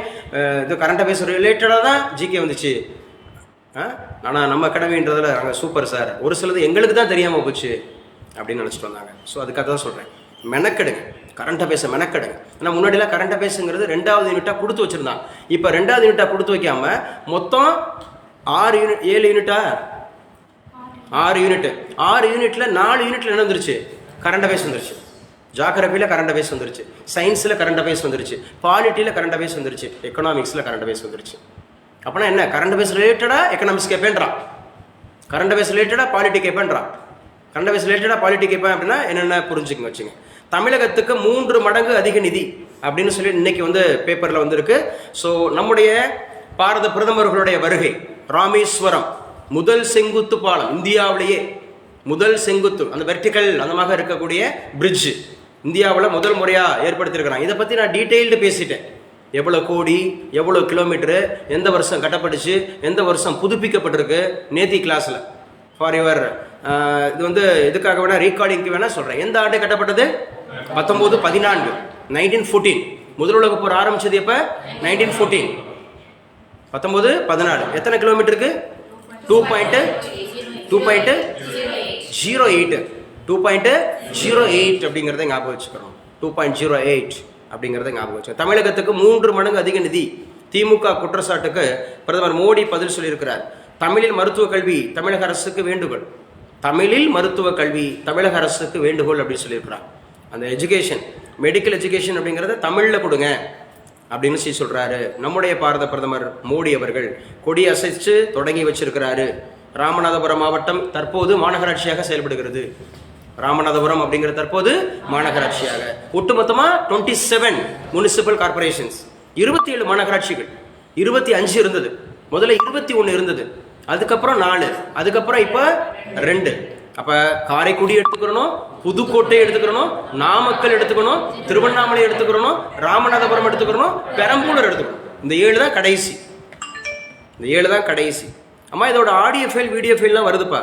இது கரண்ட் அஃபேர்ஸ் ரிலேட்டடாக தான் ஜிகே வந்துச்சு. ஆனால் நம்ம அகாடமின்றதில் நாங்கள் சூப்பர் சார், ஒரு சிலது எங்களுக்கு தான் தெரியாமல் போச்சு அப்படின்னு நினச்சிட்டு வந்தாங்க. ஸோ அதுக்காக தான் சொல்கிறேன், மெனக்கெடுங்க, கரண்ட் அஃபேர்ஸை மெனக்கெடுங்க. ஏன்னா முன்னாடிலாம் கரண்ட் அஃபேர்ஸுங்கிறது 2வது யூனிட்டாக கொடுத்து வச்சுருந்தான். இப்போ 2வது யூனிட்டாக கொடுத்து வைக்காமல் மொத்தம் 7 யூனிட்டா 6 யூனிட்டில் 4 யூனிட்டில் என்ன வந்துருச்சு? கரண்ட் அஃபேர்ஸ் வந்துருச்சு. ஜாகிரபியில் கரண்ட் அஃபேர்ஸ் வந்துருச்சு, சயின்ஸில் கரண்ட் அஃபேர்ஸ் வந்துருச்சு, பாலிட்டியில் கரண்ட் அஃபேர்ஸ் வந்துருச்சு, எக்கனாமிக்ஸில் கரண்ட் அஃபேர்ஸ் வந்துருச்சு. அப்படின்னா என்ன? கரண்ட் அஃபேர்ஸ் ரிலேட்டடாக எக்கனாமிக்ஸ் கேட்பேன்றான், கரண்ட் அஃபேர்ஸ் ரிலேட்டடாக பாலிட்டி கேட்பேன்றான். கரண்ட் அஃபேர்ஸ் ரிலேட்டடாக பாலிட்டி கேட்பேன் அப்படின்னா என்னென்ன புரிஞ்சுக்கங்க வச்சுங்க. தமிழகத்துக்கு 3 மடங்கு அதிக நிதி அப்படின்னு சொல்லி இன்னைக்கு வந்து பேப்பரில் வந்துருக்கு. ஸோ நம்முடைய பாரத பிரதமர்களுடைய வருகை, ராமேஸ்வரம் முதல் செங்குத்து பாலம், இந்தியாவிலேயே முதல் செங்குத்து, அந்த வெர்டிக்கல் அந்த மாதிரி இருக்கக்கூடிய பிரிட்ஜ் இந்தியாவில் முதல் முறையாக ஏற்படுத்தியிருக்கிறாங்க. இதை பற்றி நான் டீட்டெயில்டு பேசிட்டேன். எவ்வளோ கோடி, எவ்வளோ கிலோமீட்டரு, எந்த வருஷம் கட்டப்பட்டுச்சு, எந்த வருஷம் புதுப்பிக்கப்பட்டிருக்கு நேத்தி கிளாஸில். ஃபார் யுவர் இது வந்து இதுக்காக வேணால் ரீகார்டிங்க்கு வேணால் சொல்கிறேன். எந்த ஆண்டு கட்டப்பட்டது? 1914, 1914. முதல் உலக போர் ஆரம்பிச்சது எப்போ? 1914. 1914. எத்தனை கிலோமீட்டருக்கு? 2.08 அப்படிங்கிறத ஞாபகம் வச்சுக்கிறோம். 2.08 அப்படிங்கிறத ஞாபகம் வச்சுக்கோங்க. தமிழகத்துக்கு 3 மடங்கு அதிக நிதி. திமுக குற்றச்சாட்டுக்கு பிரதமர் மோடி பதில் சொல்லியிருக்கிறார். தமிழில் மருத்துவ கல்வி தமிழக அரசுக்கு வேண்டுகோள், தமிழில் மருத்துவ கல்வி தமிழக அரசுக்கு வேண்டுகோள் அப்படின்னு சொல்லியிருக்கிறார். அந்த எஜுகேஷன், மெடிக்கல் எஜுகேஷன் அப்படிங்கிறத தமிழில் கொடுங்க அப்படின்னு சொல்கிறாரு நம்முடைய பாரத பிரதமர் மோடி அவர்கள். கொடி அசைச்சு தொடங்கி வச்சிருக்கிறாரு. ராமநாதபுரம் மாவட்டம் தற்போது மாநகராட்சியாக செயல்படுகிறது. ராமநாதபுரம் அப்படிங்கிற தற்போது மாநகராட்சியாக. ஒட்டுமொத்தமாக 27 முனிசிபல் கார்பரேஷன்ஸ், 27 மாநகராட்சிகள். 25 இருந்தது, முதல்ல 21 இருந்தது, அதுக்கப்புறம் 4, அதுக்கப்புறம் இப்போ 2. அப்போ காரைக்குடி எடுத்துக்கிறணும், புதுக்கோட்டை எடுத்துக்கிறணும், நாமக்கல் எடுத்துக்கணும், திருவண்ணாமலை எடுத்துக்கிறணும், ராமநாதபுரம் எடுத்துக்கிறணும், பெரம்பலூர் எடுத்துக்கணும். இந்த 7 தான் கடைசி, இந்த 7 தான் கடைசி. அம்மா இதோட ஆடியோ ஃபைல் வீடியோ ஃபைல்லாம் வருதுப்பா,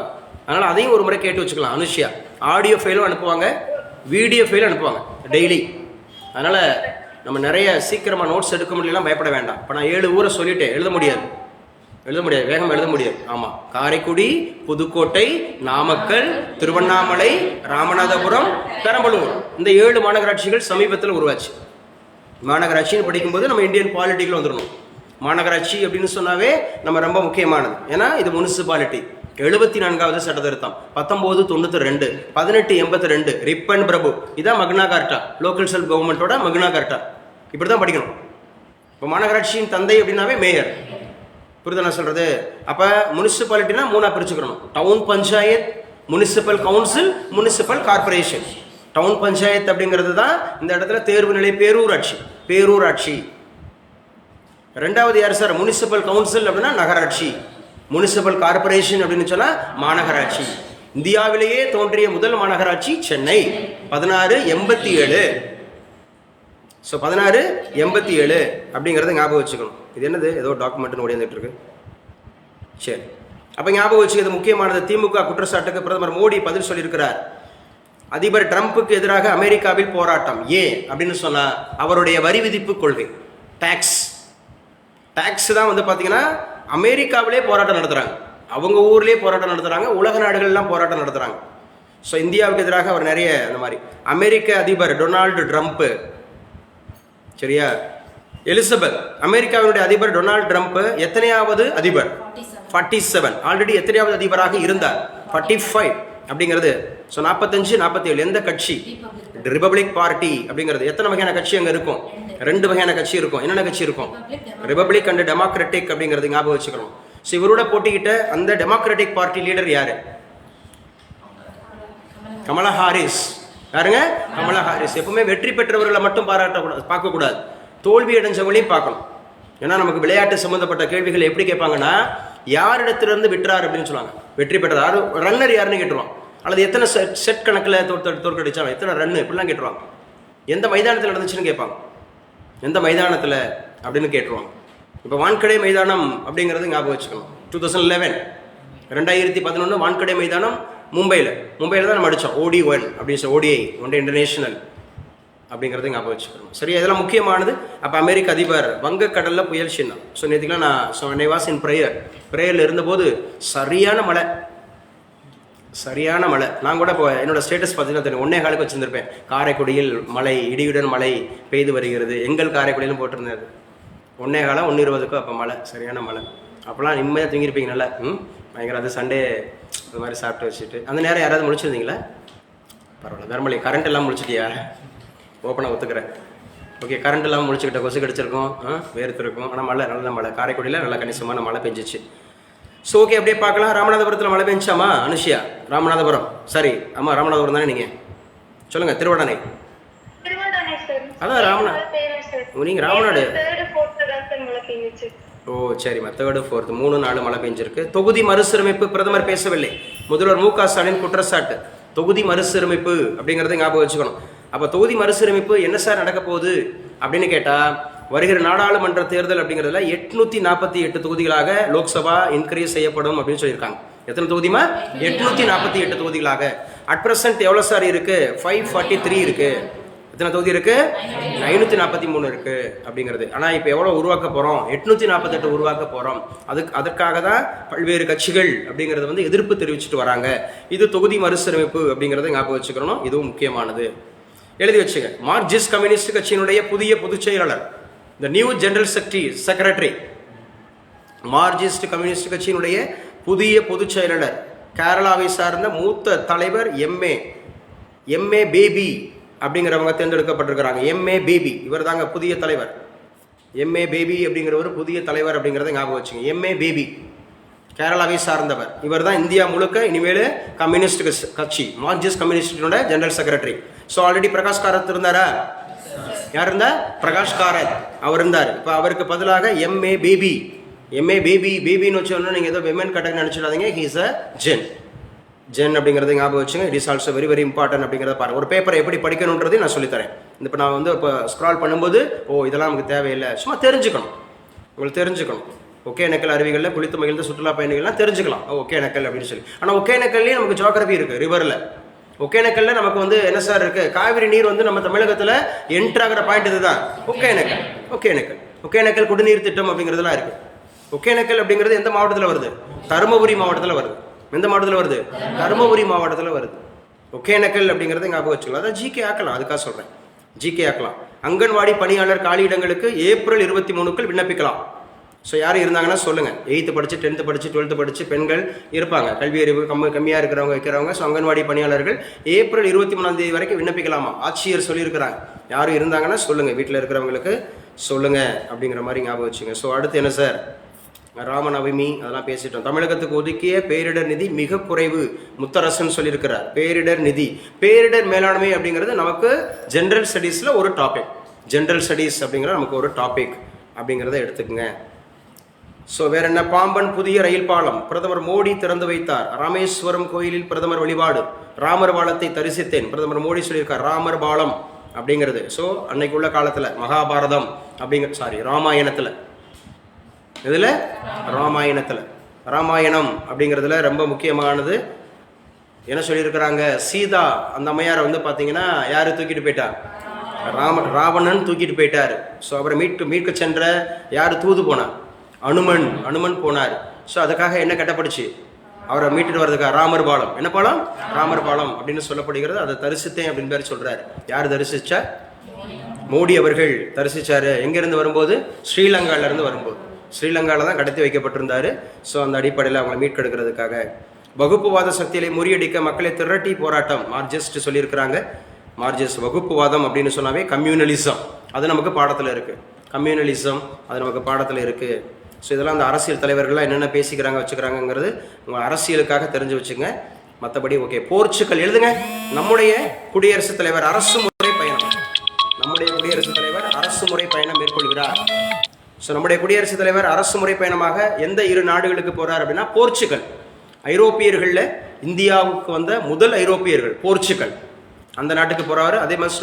அதனால் அதையும் ஒரு முறை கேட்டு வச்சுக்கலாம். அனுஷியா ஆடியோ ஃபைலும் அனுப்புவாங்க, வீடியோ ஃபைலும் அனுப்புவாங்க டெய்லி. அதனால் நம்ம நிறைய சீக்கிரமாக நோட்ஸ் எடுக்க முடியலாம், பயப்பட வேண்டாம். இப்போ நான் 7 ஊரை சொல்லிட்டேன், எழுத முடியாது, வேகம் எழுத முடியாது. ஆமாம், காரைக்குடி, புதுக்கோட்டை, நாமக்கல், திருவண்ணாமலை, ராமநாதபுரம், பெரம்பலூர், இந்த 7 மாநகராட்சிகள் சமீபத்தில் உருவாச்சு. மாநகராட்சின்னு படிக்கும்போது நம்ம இந்தியன் பாலிட்டிக்கில் வந்துடணும். மாநகராட்சி அப்படின்னு சொன்னாவே நம்ம ரொம்ப முக்கியமானது. ஏன்னா இது முனிசிபாலிட்டி. 74வது சட்ட திருத்தம் 1992, 1882, ரிப்பன் பிரபு, இதான் மக்னா கார்ட்டா, லோக்கல் செல்ஃப் கவர்மெண்ட்டோட மக்னா கார்ட்டா. இப்படி தான் படிக்கணும். இப்போ மாநகராட்சியின் தந்தை அப்படின்னாவே மேயர். புரியுதா நான் சொல்கிறது? அப்போ முனிசிபாலிட்டினா 3ஆக பிரிச்சுக்கணும். Town panchayat, municipal council, municipal corporation. Town panchayat அப்படிங்கிறது தான் இந்த இடத்துல தேர்வு நிலை பேரூராட்சி. ரெண்டாவது யார் சார்? முனிசிபல் கவுன்சில் அப்படின்னா நகராட்சி. முனிசிபல் கார்பரேஷன் அப்படின்னு சொன்னால் மாநகராட்சி. இந்தியாவிலேயே தோன்றிய முதல் மாநகராட்சி சென்னை 1687. ஸோ 1687 அப்படிங்கிறத ஞாபகம் வச்சுக்கணும். இது என்னது? ஏதோ டாக்குமெண்ட்னு ஓடிந்துட்டு இருக்கு. சரி, அப்போ ஞாபகம் வச்சுக்கிறது முக்கியமானது. திமுக குற்றச்சாட்டுக்கு பிரதமர் மோடி பதில் சொல்லியிருக்கிறார். அதிபர் ட்ரம்ப்புக்கு எதிராக அமெரிக்காவில் போராட்டம். ஏன் அப்படின்னு சொன்னால் அவருடைய வரி விதிப்பு கொள்கை, டாக்ஸ் தான் வந்து பார்த்தீங்கன்னா அமெரிக்காவிலே போராட்டம் நடத்துகிறாங்க, அவங்க ஊர்லேயே போராட்டம் நடத்துகிறாங்க, உலக நாடுகள்லாம் போராட்டம் நடத்துகிறாங்க. ஸோ இந்தியாவுக்கு எதிராக அவர் நிறைய அந்த மாதிரி. அமெரிக்க அதிபர் டொனால்டு ட்ரம்ப்பு, சரியா, எலிசபெத், அமெரிக்காவினுடைய அதிபர் டொனால்டு ட்ரம்ப் எத்தனையாவது அதிபர்? 47. ஆல்ரெடி எத்தனையாவது அதிபராக இருந்தார்? 45 அப்படிங்கிறது. ஸோ 45, 47. எந்த கட்சி? ரிபப்ளிக் பார்ட்டி அப்படிங்கிறது. எத்தனை வகையான கட்சி அங்கே இருக்கும்? 2 வகையான கட்சி இருக்கும். என்னென்ன கட்சி இருக்கும்? ரிபப்ளிக் அண்ட் டெமோக்ராட்டிக் அப்படிங்கிறது ஞாபகம் வச்சுக்கணும். ஸோ இவரோட போட்டிக்கிட்ட அந்த டெமோக்ராட்டிக் பார்ட்டி லீடர் யாரு? கமலா ஹாரிஸ். யாருங்க? கமலா ஹாரிஸ். எப்பவுமே வெற்றி பெற்றவர்களை மட்டும் பார்க்கக்கூடாது, தோல்வி அடைஞ்சவங்களையும் பார்க்கணும். ஏன்னா நமக்கு விளையாட்டு சம்பந்தப்பட்ட கேள்விகள் எப்படி கேட்பாங்கன்னா, யாரிடத்திலிருந்து விட்டுறாரு அப்படின்னு சொல்லுவாங்க. வெற்றி பெற்றார் யாரு, ரன்னர் யாருன்னு கேட்டுருவாங்க. அல்லது எத்தனை செட் கணக்கில் தோற்கடிச்சாங்க, எத்தனை ரன்னு, இப்படிலாம் கேட்டுருவாங்க. எந்த மைதானத்தில் நடந்துச்சுன்னு கேட்பாங்க. எந்த மைதானத்தில் அப்படின்னு கேட்டுருவாங்க. இப்போ வான்கடை மைதானம் அப்படிங்கிறது ஞாபகம் வச்சுக்கணும். 2011 2011 வான்கடை மைதானம் மும்பையில் தான் நம்ம அடித்தோம். ODI அப்படின்னு சொல்லி, ODI ஒன் டே இன்டர்நேஷனல் அப்படிங்கிறது ஞாபகம் வச்சுக்கணும். சரி, இதெல்லாம் முக்கியமானது. அப்போ அமெரிக்க அதிபர் வங்கக்கடலில் புயல் சின்னம். ஸோ நேற்றுக்கெலாம் நான் வாஸ் இன் ப்ரேயரில் இருந்தபோது சரியான மழை. நான் கூட இப்போ என்னோட ஸ்டேட்டஸ் பார்த்தீங்கன்னா தெரியும், 1.25 வச்சுருந்துருப்பேன். காரைக்குடியில் மழை, இடியுடன் மழை பெய்து வருகிறது, எங்கள் காரைக்குடியிலும் போட்டிருந்தது. 1.15 1:20 அப்போ மழை, சரியான மழை. அப்போலாம் நிம்மதியாக தூங்கியிருப்பீங்க நல்லா. பயங்கர. அது சண்டே அது மாதிரி சாப்பிட்டு வச்சுட்டு அந்த நேரம் யாராவது முடிச்சிருந்தீங்களா? பரவாயில்ல, தர்மலி கரண்ட் எல்லாம் முடிச்சிட்டியா? ஓப்பனாக ஒத்துக்கிறேன். ஓகே, கரண்ட் எல்லாம் முடிச்சுக்கிட்ட, கொசு கிடச்சிருக்கும், வேர்த்திருக்கும். ஆனால் மழை, நல்ல மழை. காரைக்குடியில் நல்லா கணிசமான மழை பெஞ்சிச்சு. ஸோ ஓகே, அப்படியே பார்க்கலாம். ராமநாதபுரத்தில் மழை பெஞ்சாமா அனுஷியா? ராமநாதபுரம், சரி, ஆமாம் ராமநாதபுரம் தானே நீங்கள்? சொல்லுங்கள். திருவண்ணாமலை. அதான் நீங்கள் ராமநாடு. ஓ சரிம்மா, 3rd 4th 3 4 மழை பெஞ்சிருக்கு. தொகுதி மறுசீரமைப்பு பிரதமர் பேசவில்லை. முதல்வர் மு க ஸ்டாலின் குற்றச்சாட்டு. தொகுதி மறுசீரமைப்பு அப்படிங்கிறத ஞாபகம் வச்சுக்கணும். அப்போ தொகுதி மறுசீரமைப்பு என்ன சார் நடக்க போகுது அப்படின்னு கேட்டால், வருகிற நாடாளுமன்ற தேர்தல் அப்படிங்கிறதுல 848 தொகுதிகளாக லோக்சபா இன்க்ரீஸ் செய்யப்படும் அப்படின்னு சொல்லியிருக்காங்க. எத்தனை தொகுதிமா? 848 தொகுதிகளாக. அட் ப்ரெசென்ட் எவ்வளோ சார் இருக்குது? 543 இருக்குது. எத்தனை தொகுதி இருக்குது? 543 இருக்குது அப்படிங்கிறது. ஆனால் இப்போ எவ்வளோ உருவாக்க போகிறோம்? 848 உருவாக்க போகிறோம். அதற்காக தான் பல்வேறு கட்சிகள் அப்படிங்கிறது வந்து எதிர்ப்பு தெரிவிச்சுட்டு வராங்க. இது தொகுதி மறுசீரமைப்பு அப்படிங்கிறத ஞாபகம் வச்சுக்கணும். இதுவும் முக்கியமானது, எழுதி வச்சுங்க. மார்க்சிஸ்ட் கம்யூனிஸ்ட் கட்சியினுடைய புதிய பொதுச் செயலாளர், இந்த new general secretary, Marxist communist கட்சியினுடைய புதிய பொதுச் செயலாளர், கேரளாவை சார்ந்த மூத்த தலைவர் எம்ஏ பேபி அப்படிங்கிறவங்க தேர்ந்தெடுக்கப்பட்டிருக்கிறாங்க. எம்ஏ பேபி இவர் தாங்க புதிய தலைவர். எம்ஏ பேபி அப்படிங்கிறவர் புதிய தலைவர் அப்படிங்கிறத ஞாபகம் வச்சுங்க. எம்ஏ பேபி கேரளாவை சார்ந்தவர். இவர் தான் இந்தியா முழுக்க இனிமேல் கம்யூனிஸ்ட் கட்சி, மார்க்சிஸ்ட் கம்யூனிஸ்டோட general secretary. So already Prakash Karat இருந்தாரா? யார் இருந்தா? பிரகாஷ் காரத் அவர் இருந்தார். இப்போ அவருக்கு பதிலாக எம்ஏ பேபின்னு வச்சோன்னா நீங்கள் ஏதோ விமன் கேட்டகரி நினச்சிடாதீங்க. ஹி இஸ் அ ஜென் அப்படிங்கிறத ஞாபகம் வச்சுங்க. It is also very very important அப்படிங்கிறத பாருங்கள். ஒரு பேப்பரை எப்படி படிக்கணுன்றதையும் நான் சொல்லித்தரேன். இப்போ நான் வந்து இப்போ ஸ்க்ரால் பண்ணும்போது இதெல்லாம் நமக்கு தேவையில்லை, சும்மா தெரிஞ்சுக்கணும், உங்களுக்கு தெரிஞ்சுக்கணும். ஒகேனக்கல் அருவிகளில் குளித்து மகிழ்ந்த சுற்றுலா பயணிகள்லாம் தெரிஞ்சுக்கலாம் ஒகேனக்கல் அப்படின்னு சொல்லி. ஆனால் ஒகேனக்கல்லையும் நமக்கு ஜியோகிரபி இருக்குது. ரிவரில் ஒகேனக்கல்ல நமக்கு வந்து என்ன சார் இருக்குது, காவிரி நீர் வந்து நம்ம தமிழகத்தில் என்ட்ரு ஆகிற பாயிண்ட் இதுதான் ஒகேனக்கல். ஒகேனக்கல் ஒகேனக்கல் குடிநீர் திட்டம் அப்படிங்கிறதுலாம் இருக்குது. ஒகேனக்கல் அப்படிங்கிறது எந்த மாவட்டத்தில் வருது? தருமபுரி மாவட்டத்தில் வருது. எந்த மாவட்டத்தில் வருது? தருமபுரி மாவட்டத்தில் வருது. ஒகேனக்கல் அப்படிங்கிறது ஞாபகம் வச்சுக்கலாம். அதான் ஜிகே ஆக்கலாம், அதுக்காக சொல்கிறேன், ஜிகே ஆக்கலாம். அங்கன்வாடி பணியாளர் காலியிடங்களுக்கு ஏப்ரல் 23க்குள் விண்ணப்பிக்கலாம். ஸோ யாரும் இருந்தாங்கன்னா சொல்லுங்கள். 8th படித்து 10th படித்து 12th படித்து பெண்கள் இருப்பாங்க, கல்வி அறிவு கம்மியாக இருக்கிறவங்க வைக்கிறவங்க. ஸோ அங்கன்வாடி பணியாளர்கள் ஏப்ரல் 23 வரைக்கும் விண்ணப்பிக்கலாமா, ஆட்சியர் சொல்லியிருக்கிறாங்க. யாரும் இருந்தாங்கன்னா சொல்லுங்கள், வீட்டில் இருக்கிறவங்களுக்கு சொல்லுங்கள் அப்படிங்கிற மாதிரி ஞாபகம் வச்சுங்க. ஸோ அடுத்து என்ன சார், ராமநவமி அதெல்லாம் பேசிட்டோம். தமிழகத்துக்கு ஒதுக்கிய பேரிடர் நிதி மிக குறைவு, முத்தரசன் சொல்லியிருக்கிறார். பேரிடர் நிதி, பேரிடர் மேலாண்மை அப்படிங்கிறது நமக்கு ஜென்ரல் ஸ்டடீஸில் ஒரு டாபிக். ஜென்ரல் ஸ்டடீஸ் அப்படிங்கிறது நமக்கு ஒரு டாபிக் அப்படிங்கிறத எடுத்துக்கோங்க. ஸோ வேற என்ன, பாம்பன் புதிய ரயில் பாலம் பிரதமர் மோடி திறந்து வைத்தார். ராமேஸ்வரம் கோயிலில் பிரதமர் வழிபாடு. ராமர் பாலத்தை தரிசித்தேன், பிரதமர் மோடி சொல்லியிருக்கார். ராமர் பாலம் அப்படிங்கிறது ஸோ அன்னைக்கு உள்ள காலத்தில் மகாபாரதம் ராமாயணத்தில், இதில் ராமாயணம் அப்படிங்கிறதுல ரொம்ப முக்கியமானது என்ன சொல்லியிருக்கிறாங்க, சீதா அந்த அம்மையாரை வந்து பார்த்தீங்கன்னா யார் தூக்கிட்டு போயிட்டா, ராவணன் தூக்கிட்டு போயிட்டார். ஸோ அவரை மீட்க சென்ற யார் தூது போனார், அனுமன் போனார். ஸோ அதுக்காக என்ன கட்டப்படுச்சு, அவரை மீட்டுட்டு வர்றதுக்காக ராமர் பாலம். என்ன பாலம்? ராமர் பாலம் அப்படின்னு சொல்லப்படுகிறது. அதை தரிசித்தேன் அப்படின்னு பேர் சொல்றாரு. யார் தரிசிச்சா? மோடி அவர்கள் தரிசிச்சாரு. எங்கிருந்து வரும்போது? ஸ்ரீலங்காவிலிருந்து வரும்போது. ஸ்ரீலங்காவில் தான் கடத்தி வைக்கப்பட்டிருந்தாரு. ஸோ அந்த அடிப்படையில் அவங்களை மீட்கெடுக்கிறதுக்காக வகுப்புவாத சக்திகளை முறியடிக்க மக்களை திரட்டி போராட்டம். மார்க்சிஸ்ட் சொல்லியிருக்கிறாங்க. மார்க்சிஸ்ட் வகுப்புவாதம் அப்படின்னு சொன்னாவே கம்யூனலிசம், அது நமக்கு பாடத்தில் இருக்குது. கம்யூனலிசம் அது நமக்கு பாடத்தில் இருக்குது. ஸோ இதெல்லாம் அந்த அரசியல் தலைவர்கள்லாம் என்னென்ன பேசிக்கிறாங்க வச்சுக்கிறாங்கிறது உங்கள் அரசியலுக்காக தெரிஞ்சு வச்சுங்க. மற்றபடி ஓகே. போர்ச்சுகல் எழுதுங்க. நம்முடைய குடியரசுத் தலைவர் அரசு முறை பயணம், நம்முடைய குடியரசுத் தலைவர் அரசு முறை பயணம் மேற்கொள்கிறார். ஸோ நம்முடைய குடியரசுத் தலைவர் அரசு முறை பயணமாக எந்த 2 நாடுகளுக்கு போகிறார் அப்படின்னா போர்ச்சுகல். ஐரோப்பியர்களில் இந்தியாவுக்கு வந்த முதல் ஐரோப்பியர்கள் போர்ச்சுகல், அந்த நாட்டுக்கு போகிறாரு. அதே மாதிரி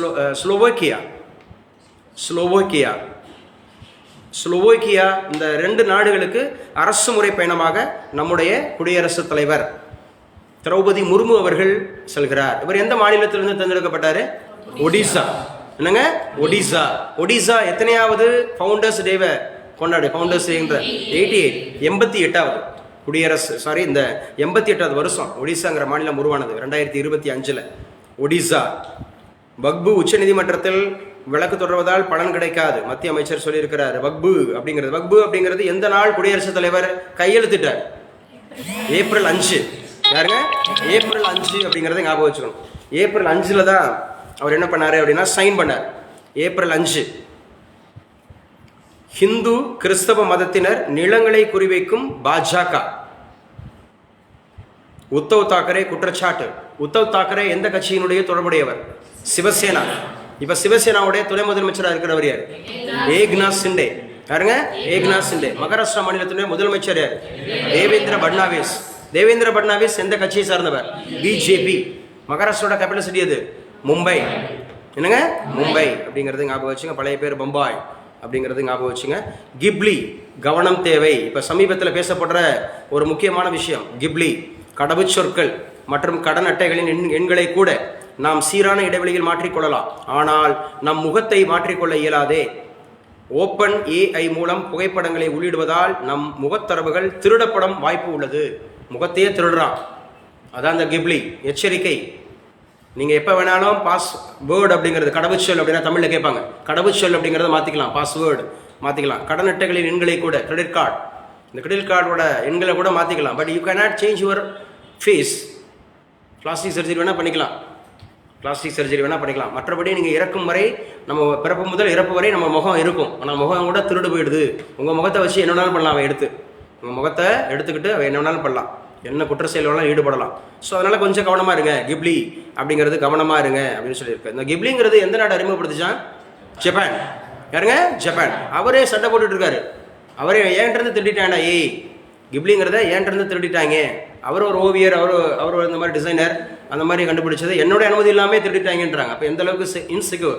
ஸ்லோவோக்கியா இந்த 2 நாடுகளுக்கு அரசு முறை பயணமாக நம்முடைய குடியரசுத் தலைவர் திரௌபதி முர்மு அவர்கள் செல்கிறார். இவர் எந்த மாநிலத்திலிருந்து தேர்ந்தெடுக்கப்பட்டாரு? ஒடிசா. என்னங்க? ஒடிசா எத்தனையாவது ஃபவுண்டர்ஸ் டேவை கொண்டாடு? ஃபவுண்டர்ஸ் டேன்ற 88வது குடியரசு இந்த 88வது வருஷம் ஒடிசாங்கிற மாநிலம் உருவானது 2025. ஒடிசா. வக்பு உச்சநீதிமன்றத்தில் விளக்கு தொடர்வதால் பலன் கிடைக்காது, மத்திய அமைச்சர் சொல்லியிருக்கிறார். வக்பு அப்படிங்கிறது எந்த நாள் குடியரசுத் தலைவர் கையெழுத்திட்டார்? ஏப்ரல் 5. யாருங்க? ஏப்ரல் 5 அப்படிங்கிறத ஞாபகம் வச்சுக்கணும். ஏப்ரல் 5 தான் அவர் என்ன பண்ணாரு அப்படின்னா சைன் பண்ணார். ஏப்ரல் 5. ஹிந்து கிறிஸ்தவ மதத்தினர் நிலங்களை குறிவைக்கும் பாஜக. உத்தவ் தாக்கரே குற்றச்சாட்டு. உத்தவ் தாக்கரே எந்த கட்சியினுடைய தொடர்புடையவர்? சிவசேனா. இப்ப சிவசேனாவுடைய துணை முதலமைச்சராக இருக்கிறவர் யார்? ஏக்நாத் சிண்டே. யாருங்க? ஏக்நாத் சிண்டே. மகாராஷ்டிரா மாநிலத்தினுடைய முதலமைச்சர் யார்? தேவேந்திர பட்னாவிஸ் எந்த கட்சியை சார்ந்தவர்? பிஜேபி. மகாராஷ்டிராவோட கேபிட்டல் சிட்டி எது? மும்பை. என்னங்க? மும்பை அப்படிங்கிறது ஞாபகம் வச்சுங்க. பழைய பேர் பம்பாய் அப்படிங்கிறது ஞாபகம் வச்சுங்க. கிப்லி, கவனம் தேவை. இப்போ சமீபத்தில் பேசப்படுற ஒரு முக்கியமான விஷயம் கிப்லி. கடவுச்சொற்கள் மற்றும் கடன் அட்டைகளின் எண்களை கூட நாம் சீரான இடைவெளியில் மாற்றிக்கொள்ளலாம், ஆனால் நம் முகத்தை மாற்றிக்கொள்ள இயலாதே. ஓப்பன் ஏஐ மூலம் புகைப்படங்களை உள்ளிடுவதால் நம் முகத்தரவுகள் திருடப்படும் வாய்ப்பு உள்ளது. முகத்தையே திருடுறான். அதான் இந்த கிப்லி. எச்சரிக்கை. நீங்கள் எப்போ வேணாலும் பாஸ்வேர்டு அப்படிங்கிறது கடவுச்சொல் அப்படின்னா தமிழில் கேட்பாங்க. கடவுச்சொல் அப்படிங்கிறத மாற்றிக்கலாம், பாஸ்வேர்டு மாற்றிக்கலாம். கடன் அட்டைகளின் எண்களை கூட, கிரெடிட் கார்டு, இந்த கிரெடிட் கார்டோட எண்களை கூட மாற்றிக்கலாம். But you cannot change your face. Plastic surgery வேணால் பண்ணிக்கலாம். மற்றபடி நீங்கள் இறக்கும் வரை, நம்ம பிறப்பு முதல் இறப்பு வரை நம்ம முகம் இருக்கும். ஆனால் முகம் கூட திருடு போயிடுது. உங்கள் முகத்தை வச்சு என்ன வேணாலும் பண்ணலாம். அவன் உங்கள் முகத்தை எடுத்துக்கிட்டு அவன் என்ன வேணாலும் பண்ணலாம், என்ன குற்ற செயல் வேணாலும் ஈடுபடலாம். ஸோ அதனால் கொஞ்சம் கவனமாக இருங்க. கிப்லி அப்படிங்கிறது கவனமாக இருங்க அப்படின்னு சொல்லியிருக்கேன். இந்த கிப்லிங்கிறது எந்த நாடு அறிமுகப்படுத்துச்சான்? ஜப்பான். யாருங்க? ஜப்பான். அவரே சண்டை போட்டுட்டு இருக்காரு. அவரே ஏன்ட்டு திருடிட்டாண்டா. கிப்லிங்கிறத ஏன்ட்டு திருடிட்டாங்க. அவர் ஒரு ஓவியர், அவர் இந்த மாதிரி டிசைனர், அந்த மாதிரி கண்டுபிடிச்சது என்னோட அனுமதி இல்லாமல் திருடிட்டாங்கன்றாங்க. அப்போ எந்த அளவுக்கு இன்செக்யூர்.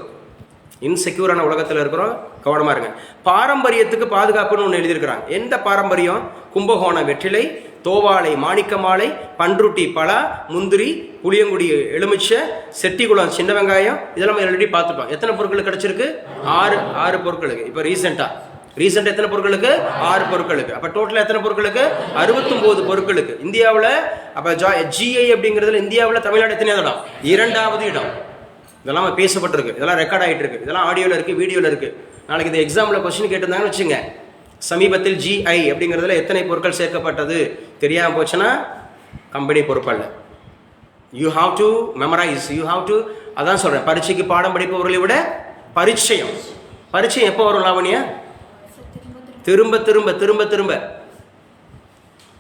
இன்செக்யூரான உலகத்தில் இருக்கிறோம், கவனமாக இருங்க. பாரம்பரியத்துக்கு பாதுகாப்புன்னு ஒன்று எழுதியிருக்கிறாங்க. எந்த பாரம்பரியம்? கும்பகோணம் வெற்றிலை, தோவாளை மாணிக்க மாலை, பன்ருட்டி பலா, முந்திரி, புளியங்குடி எலுமிச்சை, செட்டிக்குளம் சின்ன வெங்காயம், இதெல்லாம் ஆல்ரெடி பார்த்துப்போம். எத்தனை பொருட்களுக்கு கிடச்சிருக்கு? 6 பொருட்களுக்கு. இப்போ ரீசெண்டாக எத்தனை பொருட்களுக்கு? 6 பொருட்களுக்கு. அப்போ டோட்டலாக எத்தனை பொருட்களுக்கு? 69 பொருட்களுக்கு. இந்தியாவில் அப்போ GI அப்படிங்கிறதுல இந்தியாவில் தமிழ்நாடு எத்தனை இடம்? 2வது இடம். இதெல்லாம் பேசப்பட்டிருக்கு, இதெல்லாம் ரெக்கார்ட் ஆகிட்டு இருக்கு, இதெல்லாம் ஆடியோவில் இருக்குது, வீடியோவில் இருக்குது. நாளைக்கு இந்த எக்ஸாமில் கொஸ்டின் கேட்டிருந்தாங்கன்னு வச்சுங்க, சமீபத்தில் GI அப்படிங்கிறதுல எத்தனை பொருட்கள் சேர்க்கப்பட்டது தெரியாமல் போச்சுன்னா கம்பெனி பொறுப்பல்ல. You have to memorise, you have to. அதான் சொல்கிறேன், பரீட்சைக்கு பாடம் படிப்பவர்களை விட பரீட்சையம் எப்போ வரும் லாவணியா? திரும்ப திரும்ப திரும்ப திரும்ப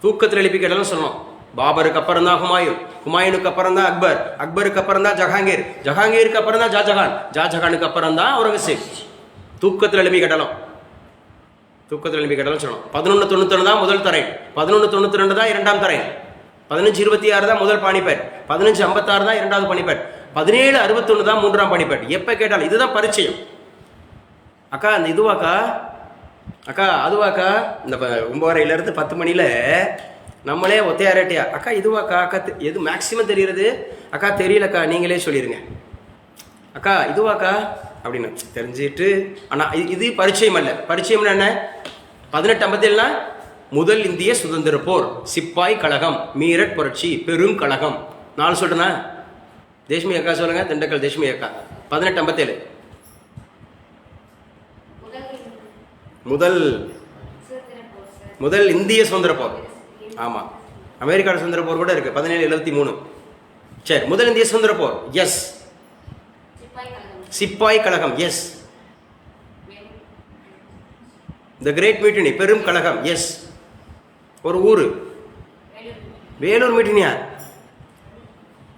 தூக்கத்தில் எழுப்பி கேட்டாலும் சொல்லணும். பாபருக்கு அப்புறம் தான் ஹுமாயூனுக்கு அப்புறம் தான் அக்பருக்கு அப்புறம் தான் ஜஹாங்கீருக்கு அப்புறம் தான் ஷாஜஹானுக்கு அப்புறம் தான் அவுரங்கசீப். தூக்கத்தில் எழுப்பி கேட்டாலும் சொல்லணும். 1191 தான் முதல் தரை, 1192 தான் 2ஆம் தரை, 1526 தான் முதல் பானிபட், 1556 தான் 2வது பானிபட், 1761 தான் 3ஆம் பானிபட். எப்போ கேட்டாலும் இதுதான் பரிச்சயம். அக்கா அந்த இதுவாக்கா, அக்கா அதுவாக்கா, இந்த 9:30 10 மணியில் நம்மளே ஒத்தையாரட்டியா, அக்கா இதுவாக்கா, அக்கா எது மேக்சிமம் தெரியுறது? அக்கா தெரியலக்கா, நீங்களே சொல்லிடுங்க. அக்கா இதுவாக்கா அப்படின்னு தெரிஞ்சுட்டு. ஆனால் இது பரிச்சயம் அல்ல. பரிச்சயம்னா என்ன? 1857 முதல் இந்திய சுதந்திர போர், சிப்பாய் கழகம், மீரட் புரட்சி, பெரும் கழகம். 4 சொல்றேன்னா தேஷ்மி அக்கா சொல்லுங்க. திண்டுக்கல் தேஷ்மி அக்கா. 1857 முதல் இந்திய சுதந்திர போர். ஆமாம், அமெரிக்காவோட சுதந்திர போர் கூட இருக்கு, 1773. சரி, முதல் இந்திய சுதந்திர போர், எஸ். சிப்பாய் கழகம், எஸ். த கிரேட் மீட்டினி, பெரும் கழகம், எஸ். ஒரு ஊர் வேலூர் மீட்டினியா?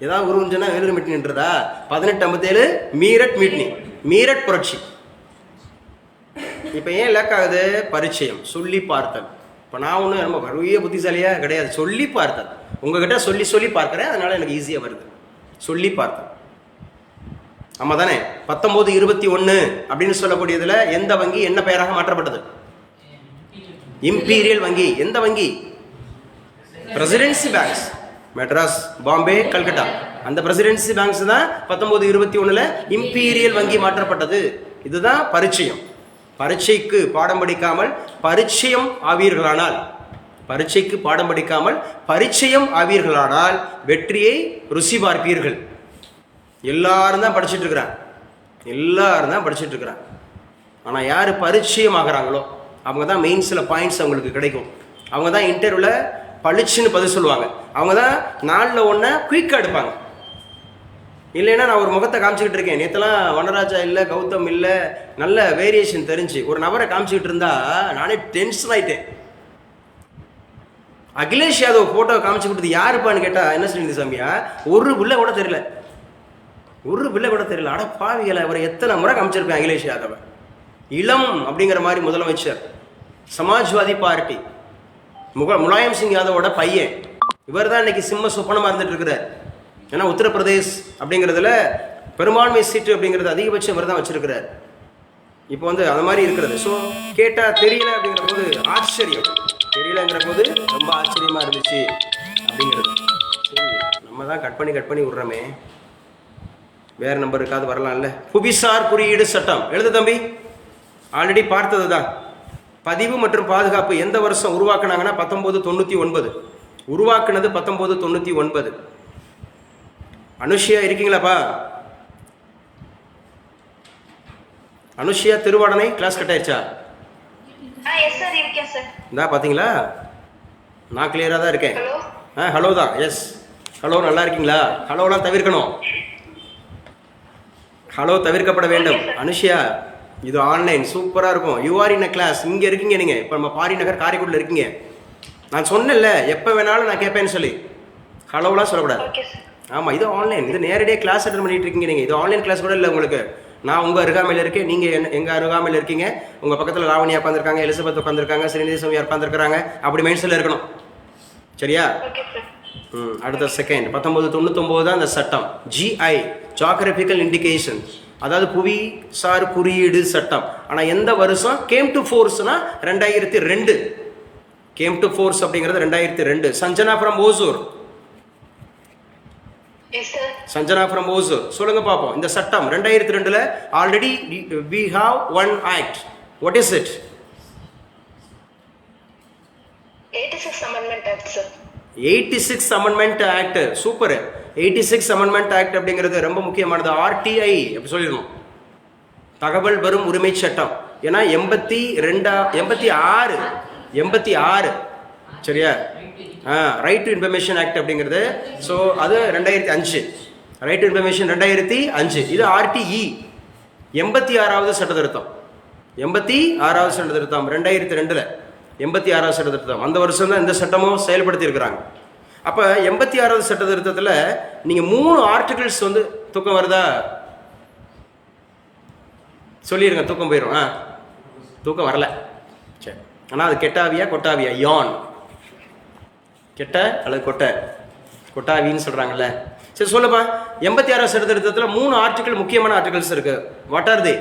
ஏதாவது ஊருன்னு சொன்னா வேலூர் மீட்டினின்றதா? 1857 மீரட் மீட்டினி, மீரட் புரட்சி. இப்போ ஏன் லேக் ஆகுது? பரிச்சயம், சொல்லி பார்த்தல். இப்போ நான் ஒன்றும் ரொம்ப பெரிய புத்திசாலியாக கிடையாது, சொல்லி பார்த்தல். உங்ககிட்ட சொல்லி பார்க்குறேன், அதனால எனக்கு ஈஸியாக வருது. சொல்லி பார்த்தல். ஆமாம் தானே? 1921 அப்படின்னு சொல்லக்கூடியதில் எந்த வங்கி என்ன பெயராக மாற்றப்பட்டது? இம்பீரியல் வங்கி. எந்த வங்கி? Presidency banks, Madras, Bombay, Calcutta. அந்த பிரசிடென்சி பேங்க்ஸ் தான் 1921 இம்பீரியல் வங்கி மாற்றப்பட்டது. இதுதான் பரிச்சயம். பரீட்சைக்கு பாடம் படிக்காமல் பரிச்சயம் ஆவீர்களானால் வெற்றியை ருசி பார்ப்பீர்கள். எல்லாரும் தான் படிச்சுட்டு இருக்கிறான். ஆனால் யார் பரிச்சயம் ஆகிறாங்களோ அவங்க தான் மெயின்ஸில் பாயிண்ட்ஸ் அவங்களுக்கு கிடைக்கும். அவங்க தான் இன்டர்வியூவில் பளிச்சுன்னு பதில் சொல்லுவாங்க. அவங்க தான் 4ல் 1 குயிக்காக எடுப்பாங்க. இல்லைன்னா நான் ஒரு முகத்தை காமிச்சிக்கிட்டு இருக்கேன், நேற்றுலாம் வனராஜா இல்லை, கௌதம் இல்லை, நல்ல வேரியேஷன் தெரிஞ்சு ஒரு நபரை காமிச்சிக்கிட்டு இருந்தா நானே டென்ஷன் ஆகிட்டேன். அகிலேஷ் யாதவ் ஃபோட்டோ காமிச்சு கொடுத்தது யாருப்பான்னு கேட்டால் என்ன சொல்லியிருந்தது சாமியா? ஒரு பிள்ளை கூட தெரியல. அட பாவிகளை, அவரை எத்தனை முறை காமிச்சிருப்பேன் அகிலேஷ் யாதவ். இளம் அப்படிங்கிற மாதிரி முதலமைச்சர், சமாஜ்வாதி பார்ட்டி, முலாயம் சிங் யாதவோட பையன். இவர் தான் இன்னைக்கு சிம்ம சொப்பனமாக இருந்துட்டு இருக்கிறார். ஏன்னா உத்தரப்பிரதேஷ் அப்படிங்கிறதுல பெரும்பான்மை சீட்டு அப்படிங்கிறது அதிகபட்சம் இவர் தான் வச்சிருக்கிறார். இப்போ அந்த மாதிரி இருக்கிறது. ஸோ கேட்டால் தெரியல அப்படிங்கிற போது ஆச்சரியம், தெரியலங்கிற போது ரொம்ப ஆச்சரியமாக இருந்துச்சு அப்படிங்கிறது. சரி, நம்ம தான் கட் பண்ணி விட்றோமே, வேறு நம்பர் இருக்காது வரலாம்ல. புவிசார் குறியீடு சட்டம் எழுது தம்பி, ஆல்ரெடி பார்த்தது தான். பதிவு மற்றும் பாதுகாப்பு எந்த வருஷம் உருவாக்குனாங்கன்னா 1999. உருவாக்குனது 1999. அனுஷியா இருக்கீங்களாப்பா? அனுஷியா திருவாடனை கிளாஸ் கட் ஆயிடுச்சா? இந்தா பார்த்தீங்களா, நான் கிளியராக தான் இருக்கேன். ஹலோ தான், எஸ். ஹலோ, நல்லா இருக்கீங்களா? ஹலோலாம் தவிர்க்கணும், ஹலோ தவிர்க்கப்பட வேண்டும். அனுஷியா, இது ஆன்லைன் சூப்பராக இருக்கும். யூஆர் இன் அ கிளாஸ். இங்கே இருக்கீங்க நீங்கள், இப்போ நம்ம பாரி நகர் காரைக்குடியில் இருக்கீங்க. நான் சொன்னேன்ல எப்போ வேணாலும் நான் கேட்பேன்னு சொல்லி, ஹலோலாம் சொல்லக்கூடாது. ஆமாம், இது ஆன்லைன், இது நேரடியாக கிளாஸ் அட்டன் பண்ணிட்டு இருக்கீங்க நீங்கள். இது ஆன்லைன் கிளாஸ் கூட இல்லை உங்களுக்கு. நான் உங்கள் அருகாமையில் இருக்கேன், நீங்கள் எங்கள் அருகாமையில் இருக்கீங்க. உங்கள் பக்கத்தில் லாவணியா உட்காந்துருக்காங்க, எலிசபெத் உட்காந்துருக்காங்க, ஸ்ரீநிதி சௌமியா உட்காந்துருக்காங்க. அப்படி மைண்ட்ஸில் இருக்கணும், சரியா? அடுத்த செகண்ட் 1999 தான் இந்த சட்டம். GI, geographical indication. அதாவது புவிசார் குறியீடு சட்டம். ஆனால் எந்த வருஷம் கேம் டு ஃபோர்ஸ்னா 2002. கேம் டு ஃபோர்ஸ் அப்படிங்கிறது 2002. சஞ்சனா ஃப்ரம் ஓசூர். சஞ்சனா ஃப்ரம் ஓசூர் சொல்லுங்க பார்ப்போம். இந்த சட்டம் 2002 already we have one act. What is it? 86 Amendment Act, sir. 86 Amendment Act. Super. 86 Amendment Act அப்படிங்கிறது ரொம்ப முக்கியமானது. RTI அப்படி சொல்லிடணும், தகவல் வரும் உரிமை சட்டம். ஏன்னா 86 சரியா? ரைட் டு இன்ஃபர்மேஷன் ஆக்ட் அப்படிங்கிறது. ஸோ அது 2005. Right to information 2005. இது RTE 86வது சட்ட திருத்தம். 86வது சட்ட திருத்தம் 2002. 86வது சட்ட திருத்தம் அந்த வருஷம் தான் இந்த சட்டமும் செயல்படுத்தி இருக்கிறாங்க. அப்போ 86வது சட்ட திருத்தத்தில் நீங்கள் 3 ஆர்டிகிள்ஸ் வந்து தூக்கம் வருதா சொல்லிடுங்க. தூக்கம் போயிடும். தூக்கம் வரல சரி. ஆனால் அது கெட்டாவியா கொட்டாவியா? யான் கெட்ட அல்லது கொட்டாவின்னு சொல்கிறாங்கல்ல. சரி சொல்லுப்பா. 86வது சட்ட திருத்தத்தில் 3 ஆர்டிகிள் முக்கியமான ஆர்டிகிள்ஸ் இருக்கு. வாட் ஆர் தே?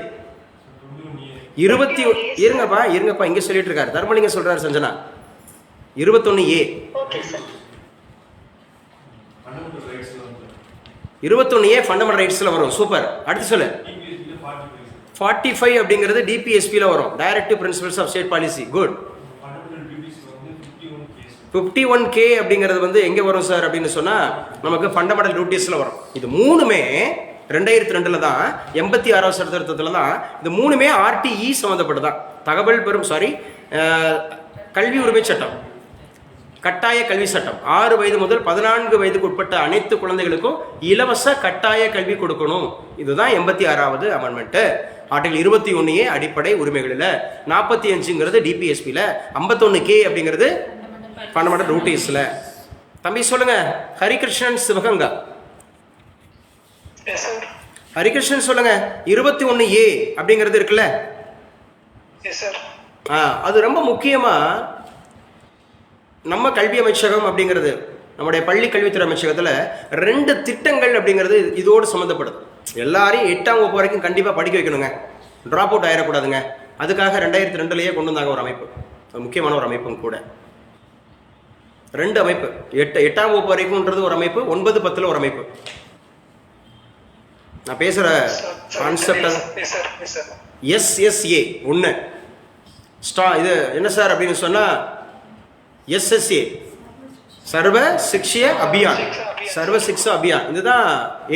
20 இருங்கப்பா இங்கே சொல்லிட்டு இருக்காரு. தர்மலிங்க சொல்றாரு சஞ்சனா. 21A 21A ஃபண்டமெண்டல் ரைட்ஸ்ல வரும். சூப்பர். அடுத்து சொல்லு. 45 அப்படிங்கிறது டிபிஎஸ்பியில் வரும். Directive principles of state policy. Good. 51K அப்படிங்கிறது வந்து எங்கே வரும் சார் அப்படின்னு சொன்னால் நமக்கு ஃபண்டமெண்டல் டியூட்டிஸில் வரும். இது 3மே 2002 தான் 86வது சட்ட திருத்தத்தில் தான். இது 3மே RTE சம்மந்தப்பட்டதான். தகவல் பெறும் கல்வி உரிமை சட்டம், கட்டாய கல்வி சட்டம். 6 வயது முதல் 14 வயதுக்கு உட்பட்ட அனைத்து குழந்தைகளுக்கும் இலவச கட்டாய கல்வி கொடுக்கணும். இதுதான் 86வது அமெண்ட்மெண்ட். ஆர்டிகல் 21A அடிப்படை உரிமைகளில், 45ங்கிறது டிபிஎஸ்பியில், 51K அப்படிங்கிறது ஃபண்டமெண்டல் டியூட்டிஸில். தம்பி சொல்லுங்க. ஹரிகிருஷ்ணன் சிவகங்கா. ஹரிகிருஷ்ணன் சொல்லுங்க. 21A அப்படிங்கிறது இருக்குல்ல, அது ரொம்ப முக்கியமா நம்ம கல்வி அமைச்சகம் அப்படிங்கிறது, நம்முடைய பள்ளி கல்வித்துறை அமைச்சகத்தில் 2 திட்டங்கள் அப்படிங்கிறது இதோடு சம்மந்தப்படுது. எல்லாரையும் 8ஆம் வகுப்பு வரைக்கும் கண்டிப்பாக படிக்க வைக்கணுங்க. ட்ராப் அவுட் ஆயிடக்கூடாதுங்க. அதுக்காக 2002 கொண்டு வந்தாங்க ஒரு அமைப்பு. முக்கியமான ஒரு அமைப்பும் கூட. 2 அமைப்பு. 8ஆம் வகுப்பு வரைக்கும்ன்றது ஒரு அமைப்பு, 9, 10 ஒரு அமைப்பு. நான் பேசுகிற கான்செப்ட் SSA 1 இது என்ன சார் அப்படின்னு சொன்னால் SSA சர்வ சிக்ஷா அபியான். சர்வ சிக்ஷா அபியான் இதுதான்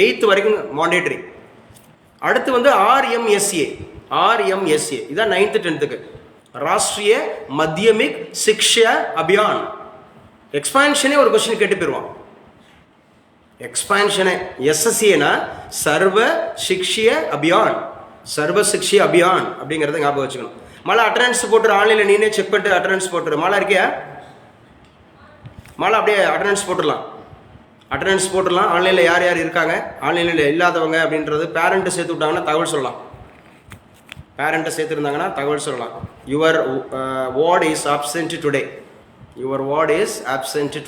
8th வரைக்கும் மாண்டேட்டரி. அடுத்து வந்து RMSA இதான் 9th 10th ராஷ்ட்ரிய மத்தியமிக் சிக்ஷா அபியான். எக்ஸ்பான்ஷனே ஒரு கொஸ்டின் கேட்டு போயிடுவான். எக்ஸ்பான்ஷனே SSAனா சர்வ சிக்ஷா அபியான். சர்வ சிக்ஷா அபியான் அப்படிங்கிறத ஞாபகம் வச்சுக்கணும். மழை அட்டண்டன்ஸ் போட்டுரு. ஆன்லைனில் நீனே செக் பண்ணிட்டு அட்டண்டன்ஸ் போட்டுரு. மழை இருக்கியா? மழை அப்படியே அட்டண்டன்ஸ் போட்டுடலாம். ஆன்லைனில் யார் யார் இருக்காங்க, ஆன்லைனில் இல்லாதவங்க அப்படின்றது பேரண்ட்டு சேர்த்து விட்டாங்கன்னா தகவல் சொல்லலாம். பேரண்ட்டை சேர்த்துருந்தாங்கன்னா தகவல் சொல்லலாம். Your ward is absent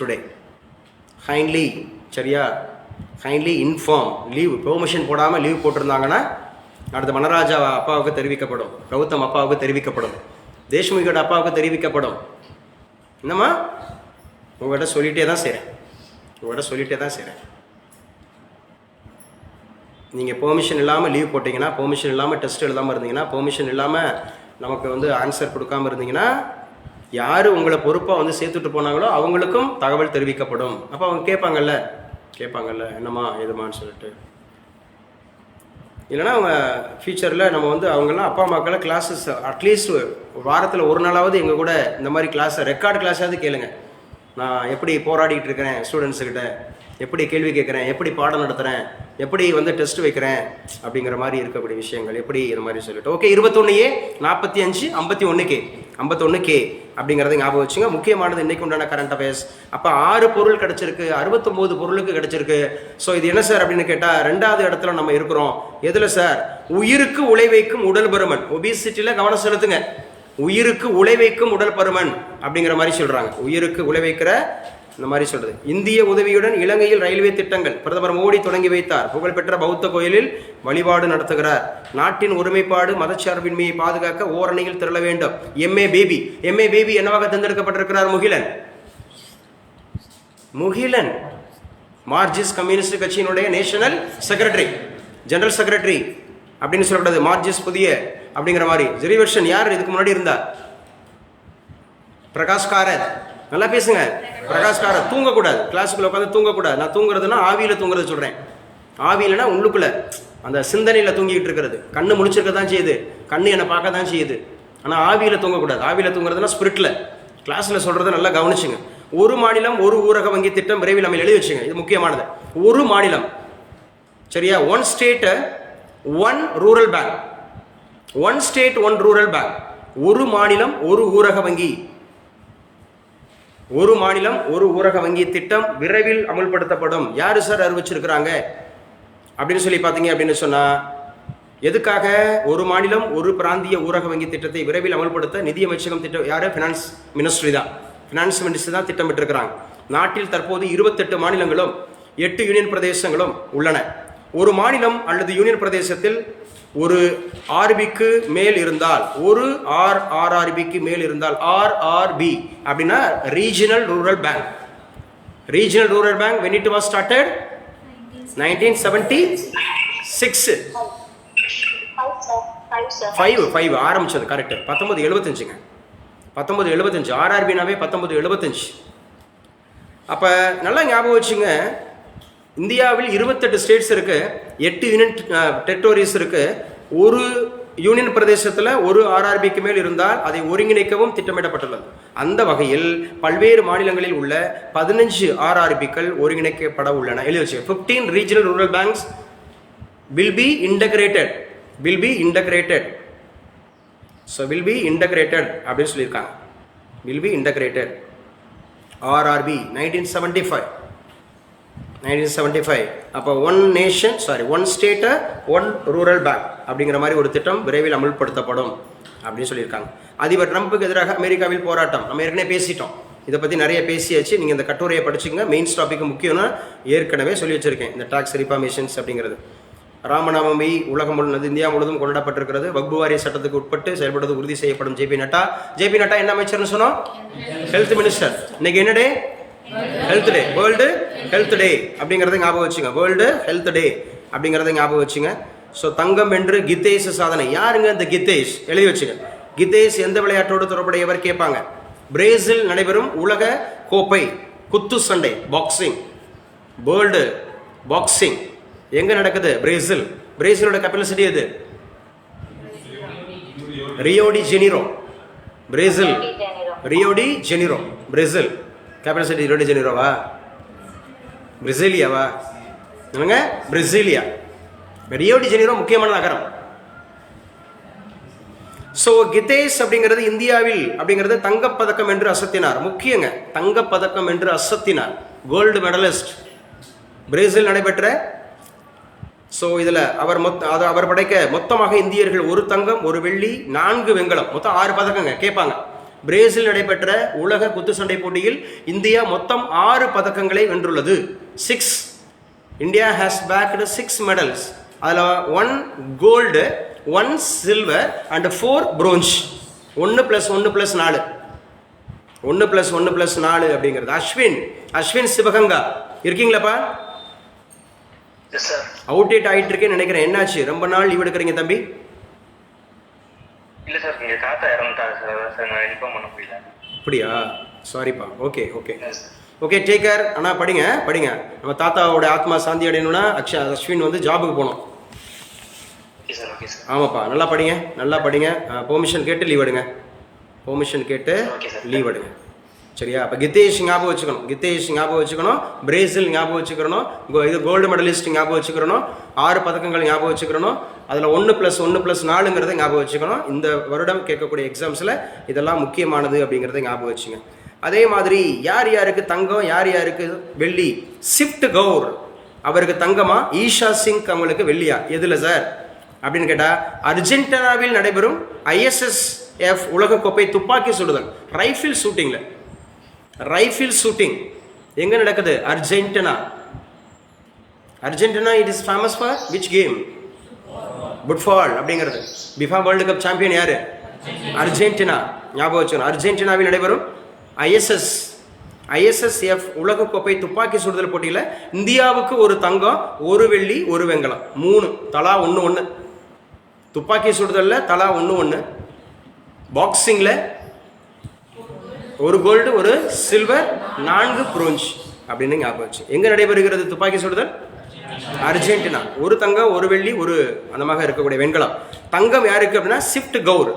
today. Kindly சரியா? Kindly inform. லீவ் பெர்மிஷன் போடாமல் லீவ் போட்டிருந்தாங்கன்னா அடுத்த மனராஜா அப்பாவுக்கு தெரிவிக்கப்படும், கௌதம் அப்பாவுக்கு தெரிவிக்கப்படும், தேஷ்முகியோட அப்பாவுக்கு தெரிவிக்கப்படும். என்னம்மா உங்கள்கிட்ட சொல்லிகிட்டே தான் செய்கிறேன். நீங்கள் பெர்மிஷன் இல்லாமல் லீவ் போட்டிங்கன்னா, பெர்மிஷன் இல்லாமல் டெஸ்ட் எழுதாமல் இருந்தீங்கன்னா, பெர்மிஷன் இல்லாமல் நமக்கு வந்து ஆன்சர் கொடுக்காமல் இருந்தீங்கன்னா, யார் உங்களை பொறுப்பாக வந்து சேர்த்துட்டு போனாங்களோ அவங்களுக்கும் தகவல் தெரிவிக்கப்படும். அப்போ அவங்க கேட்பாங்கல்ல என்னம்மா எதுமான்னு சொல்லிட்டு. இல்லைனா அவங்க ஃபியூச்சரில் நம்ம வந்து அவங்கெல்லாம் அப்பா அம்மாக்களை கிளாஸஸ் அட்லீஸ்ட் வாரத்தில் ஒரு நாளாவது எங்கள் கூட இந்த மாதிரி கிளாஸை ரெக்கார்டு கிளாஸாவது கேளுங்க. நான் எப்படி போராடிக்கிட்டு இருக்கிறேன் ஸ்டூடெண்ட்ஸுக்கிட்ட, எப்படி கேள்வி கேட்குறேன், எப்படி பாடம் நடத்துகிறேன், எப்படி வந்து டெஸ்ட் வைக்கிறேன் அப்படிங்கிற மாதிரி இருக்கக்கூடிய விஷயங்கள் எப்படி இந்த மாதிரி சொல்லிட்டு. ஓகே 21A 45 51K அப்படிங்கிறத ஞாபகம் வச்சுங்க. முக்கியமானது இன்றைக்கு உண்டான கரண்ட் அஃபேர்ஸ். அப்போ 6 பொருள் கிடச்சிருக்கு, 69 பொருளுக்கு கிடச்சிருக்கு. ஸோ இது என்ன சார் அப்படின்னு கேட்டால் 2வது இடத்துல நம்ம இருக்கிறோம். எதில் சார்? உயிருக்கு உழை வைக்கும் உடல் பருமன். ஒபிசிட்டியில் கவனம் செலுத்துங்க. உயிருக்கு உழை வைக்கும் உடல் பருமன் அப்படிங்கிற மாதிரி சொல்கிறாங்க. உயிருக்கு உழைவைக்கிற இந்த மாதிரி சொல்கிறது. இந்திய உதவியுடன் இலங்கையில் ரயில்வே திட்டங்கள் பிரதமர் மோடி தொடங்கி வைத்தார். புகழ்பெற்ற பௌத்த கோயிலில் வழிபாடு நடத்துகிறார். நாட்டின் ஒருமைப்பாடு மதச்சார்பின்மையை பாதுகாக்க ஓரணியில் திரள வேண்டும். எம்ஏ பேபி என்னவாக தேர்ந்தெடுக்கப்பட்டிருக்கிறார்? முகிலன் மார்க்சிஸ்ட் கம்யூனிஸ்ட் கட்சியினுடைய நேஷனல் செக்ரட்டரி, ஜெனரல் செக்ரட்டரி அப்படின்னு சொல்லக்கூடாது, மார்க்சிஸ்ட் புதிய அப்படிங்கிற மாதிரி. ரிவர்ஷன் யார் இதுக்கு முன்னாடி இருந்தா? பிரகாஷ் காரத். நல்லா பேசுங்க. பிரகாஷ் காரத். தூங்கக்கூடாது, கிளாஸுக்குள்ள உட்காந்து தூங்கக்கூடாது. நான் தூங்குறதுன்னா ஆவியில் தூங்குறது சொல்கிறேன். ஆவியிலனா உள்ளுக்குள்ள அந்த சிந்தனையில் தூங்கிட்டு இருக்கிறது. கண்ணு முடிச்சிருக்க தான் செய்யுது, கண்ணு என்னை பார்க்க தான் செய்யுது, ஆனால் ஆவியில் தூங்கக்கூடாது. ஆவியில் தூங்குறதுனா ஸ்பிரிட்டில். கிளாஸில் சொல்கிறத நல்லா கவனிச்சுங்க. ஒரு மாநிலம் ஒரு ஊரக வங்கி திட்டம் விரைவில் நம்ம எழுதி வச்சுங்க. இது முக்கியமானது. ஒரு மாநிலம், சரியா? One state one rural bank. One state one rural bank. ஒரு மாநிலம் ஒரு ஊரக வங்கி. ஒரு மாநிலம் ஒரு ஊரக வங்கி திட்டம் விரைவில் அமல்படுத்தப்படும். யாரு சார் அறிவிச்சிருக்கிறாங்க அப்படின்னு சொல்லி பார்த்தீங்க அப்படின்னு சொன்னா, எதுக்காக ஒரு மாநிலம் ஒரு பிராந்திய ஊரக வங்கி திட்டத்தை விரைவில் அமல்படுத்த நிதியமைச்சகம் திட்டம் யாரு? ஃபினான்ஸ் மினிஸ்ட்ரி தான். ஃபினான்ஸ் மினிஸ்ட்ரி தான் திட்டமிட்டிருக்கிறாங்க. நாட்டில் தற்போது 28 மாநிலங்களும் 8 யூனியன் பிரதேசங்களும் உள்ளன. ஒரு மாநிலம் அல்லது யூனியன் பிரதேசத்தில் ஒரு ஆர்பிக்கு மேல் இருந்தால், ஒரு ஆர்ஆர்பிக்கு மேல் இருந்தால், ஆர்ஆர்பி அப்படின்னா regional rural bank. Regional rural bank when it was started 1976. 5 ஆரம்பிச்சது. கரெக்ட். 1975ங்க. 1975. ஆர்ஆர்பினாவே 1975. அப்போ நல்லா ஞாபகம் வச்சுங்க. இந்தியாவில் 28 ஸ்டேட்ஸ் இருக்கு, 8 யூனியன் டெரிட்டோரிஸ் இருக்கு. ஒரு யூனியன் பிரதேசத்தில் ஒரு ஆர்ஆர்பிக்கு மேல் இருந்தால் அதை ஒருங்கிணைக்கவும் திட்டமிடப்பட்டுள்ளது. அந்த வகையில் பல்வேறு மாநிலங்களில் உள்ள 15 ஆர்ஆர்பிக்கள் ஒருங்கிணைக்கப்பட உள்ளன. எழுதி வச்சு 15 regional rural banks will be integrated. So will be integrated அப்படின்னு சொல்லியிருக்காங்க. will be integrated. RRB 1975. அப்போ one state one rural bank அப்படிங்கிற மாதிரி ஒரு திட்டம் விரைவில் அமல்படுத்தப்படும் அப்படின்னு சொல்லியிருக்காங்க. அதிபர் ட்ரம்ப்புக்கு எதிராக அமெரிக்காவில் போராட்டம். நம்ம ஏற்கனவே பேசிட்டோம், இதை பற்றி நிறைய பேசியாச்சு. நீங்கள் இந்த கட்டுரையை படிச்சுங்க. மெயின்ஸ் டாபிக் முக்கியம்னு ஏற்கனவே சொல்லி வச்சுருக்கேன். இந்த டாக்ஸ் ரிஃபார்மேஷன்ஸ் அப்படிங்கிறது. ராமநவமி உலகம் முழுவதும் இந்தியா முழுவதும் கொண்டாடப்பட்டிருக்கிறது. வக்பு வாரிய சட்டத்துக்கு உட்பட்டு செயல்படுவது உறுதி செய்யப்படும். ஜேபி நட்டா என்ன அமைச்சர்னு சொன்னோம்? Health minister. இன்னைக்கு என்ன day? Health day. World health day அப்படிங்கிறத ஞாபகம் வச்சுங்க. வேர்ல்டு ஹெல்த் டே அப்படிங்கிறத ஞாபகம் வச்சுங்க. ஸோ தங்கம் வென்று கித்தேஷ் சாதனை. யாருங்க இந்த கித்தேஷ்? எழுதி வச்சுங்க. கித்தேஷ் எந்த விளையாட்டோடு தொடர்புடையவர் கேட்பாங்க. பிரேசில் நடைபெறும் உலக கோப்பை குத்து சண்டை பாக்ஸிங், வேர்ல்டு பாக்ஸிங் எங்க நடக்குது? பிரேசிலோட கேபிட்டல் சிட்டி எது? Rio de Janeiro. Brazil. Rio de Janeiro Brazil. Capital city Rio de ஜெனிரோவா? பிரேசிலியாவா? என்னங்க? பிரேசிலியா. ரியோ டி ஜெனிரோ முக்கியமான நகரம். ஸோ கித்தேஷ் அப்படிங்கிறது இந்தியாவில் அப்படிங்கிறது தங்கப்பதக்கம் என்று அசத்தினார். முக்கியங்க, தங்கப்பதக்கம் என்று அசத்தினார். Gold medalist. பிரேசில் நடைபெற்ற. ஸோ இதில் அவர் படைக்க மொத்தமாக இந்தியர்கள் 1 தங்கம் 1 வெள்ளி 4 வெண்கலம், மொத்தம் 6 பதக்கங்க கேட்பாங்க. பிரேசில் நடைபெற்ற உலக குத்துச்சண்டை போட்டியில் இந்தியா மொத்தம் 6 பதக்கங்களை வென்றுள்ளது. 6. India has bagged 6 medals. அதில் 1 கோல்டு, 1 சில்வர் அண்ட் 4 பிரோன்ஸ். 1 + 1 + 4. 1 + 1 + 4 அப்படிங்கிறது. அஸ்வின் சிவகங்கா இருக்கீங்களாப்பா? அவுடேட் ஆகிட்டு இருக்கேன்னு நினைக்கிறேன். என்னாச்சு? ரொம்ப நாள் லீவ் எடுக்கிறீங்க தம்பி? இல்ல சார், எங்க தாத்தா இறந்துட்டாரு சார், நான் இன்ஃபார்ம் பண்ண முடியல. அப்படியா? சாரிப்பா. Okay take care. ஆனால் படிங்க. நம்ம தாத்தாவோட ஆத்மா சாந்தி அடையணும்னா அஸ்வின் வந்து ஜாபுக்கு போகணும். ஆமாப்பா, நல்லா படிங்க. பெர்மிஷன் கேட்டு லீவ் எடுங்க. சரியா? அப்போ கித்தேஷ் ஞாபகம் வச்சுக்கணும். பிரேசில் ஞாபகம் வச்சுக்கணும். இது கோல்டு மெடலிஸ்ட் ஞாபகம் வச்சுக்கணும். 6 பதக்கங்கள் ஞாபகம் வச்சுக்கணும். அதில் 1 + 1 + 4ங்கிறத ஞாபகம் வச்சுக்கணும். இந்த வருடம் கேட்கக்கூடிய எக்ஸாம்ஸில் இதெல்லாம் முக்கியமானது அப்படிங்கிறத ஞாபகம் வச்சுங்க. அதே மாதிரி யார் யாருக்கு தங்கம், யார் யாருக்கு வெள்ளி? சிஃப்ட் கவுர் அவருக்கு தங்கமா, ஈஷா சிங் அவங்களுக்கு வெள்ளியா? எதில் சார் அப்படின்னு கேட்டால், அர்ஜென்டினாவில் நடைபெறும் ISS ஐஎஸ்எஸ்எஃப் உலகக்கோப்பை துப்பாக்கி சுடுதல் ரைஃபிள் ஷூட்டிங் எங்க நடக்குது? Argentina. It is famous for which game? Football அப்படிங்கிறது. பிஃபா வேர்ல்டு கப் சாம்பியன் யாரு? அர்ஜென்டினா. ஞாபகம் வச்சுக்கணும். அர்ஜென்டினாவில் நடைபெறும் ஐஎஸ்எஸ்எஃப் உலகக்கோப்பை துப்பாக்கி சுடுதல் போட்டியில் இந்தியாவுக்கு ஒரு தங்கம், ஒரு வெள்ளி, ஒரு வெங்கலம், 3 தலா 1-1. துப்பாக்கி சுடுதலில் தலா 1-1. பாக்ஸிங்கில் ஒரு கோல்டு, ஒரு சில்வர், 4 பிரோஞ்ச் அப்படின்னு ஞாபகம் வச்சு. எங்கே நடைபெறுகிறது துப்பாக்கி சுடுதல்? அர்ஜென்டினா. ஒரு தங்கம், ஒரு வெள்ளி, ஒரு அந்த மாதிரி இருக்கக்கூடிய வெண்கலம். தங்கம் யாருக்கு அப்படின்னா ஷிஃப்ட் கவுர்.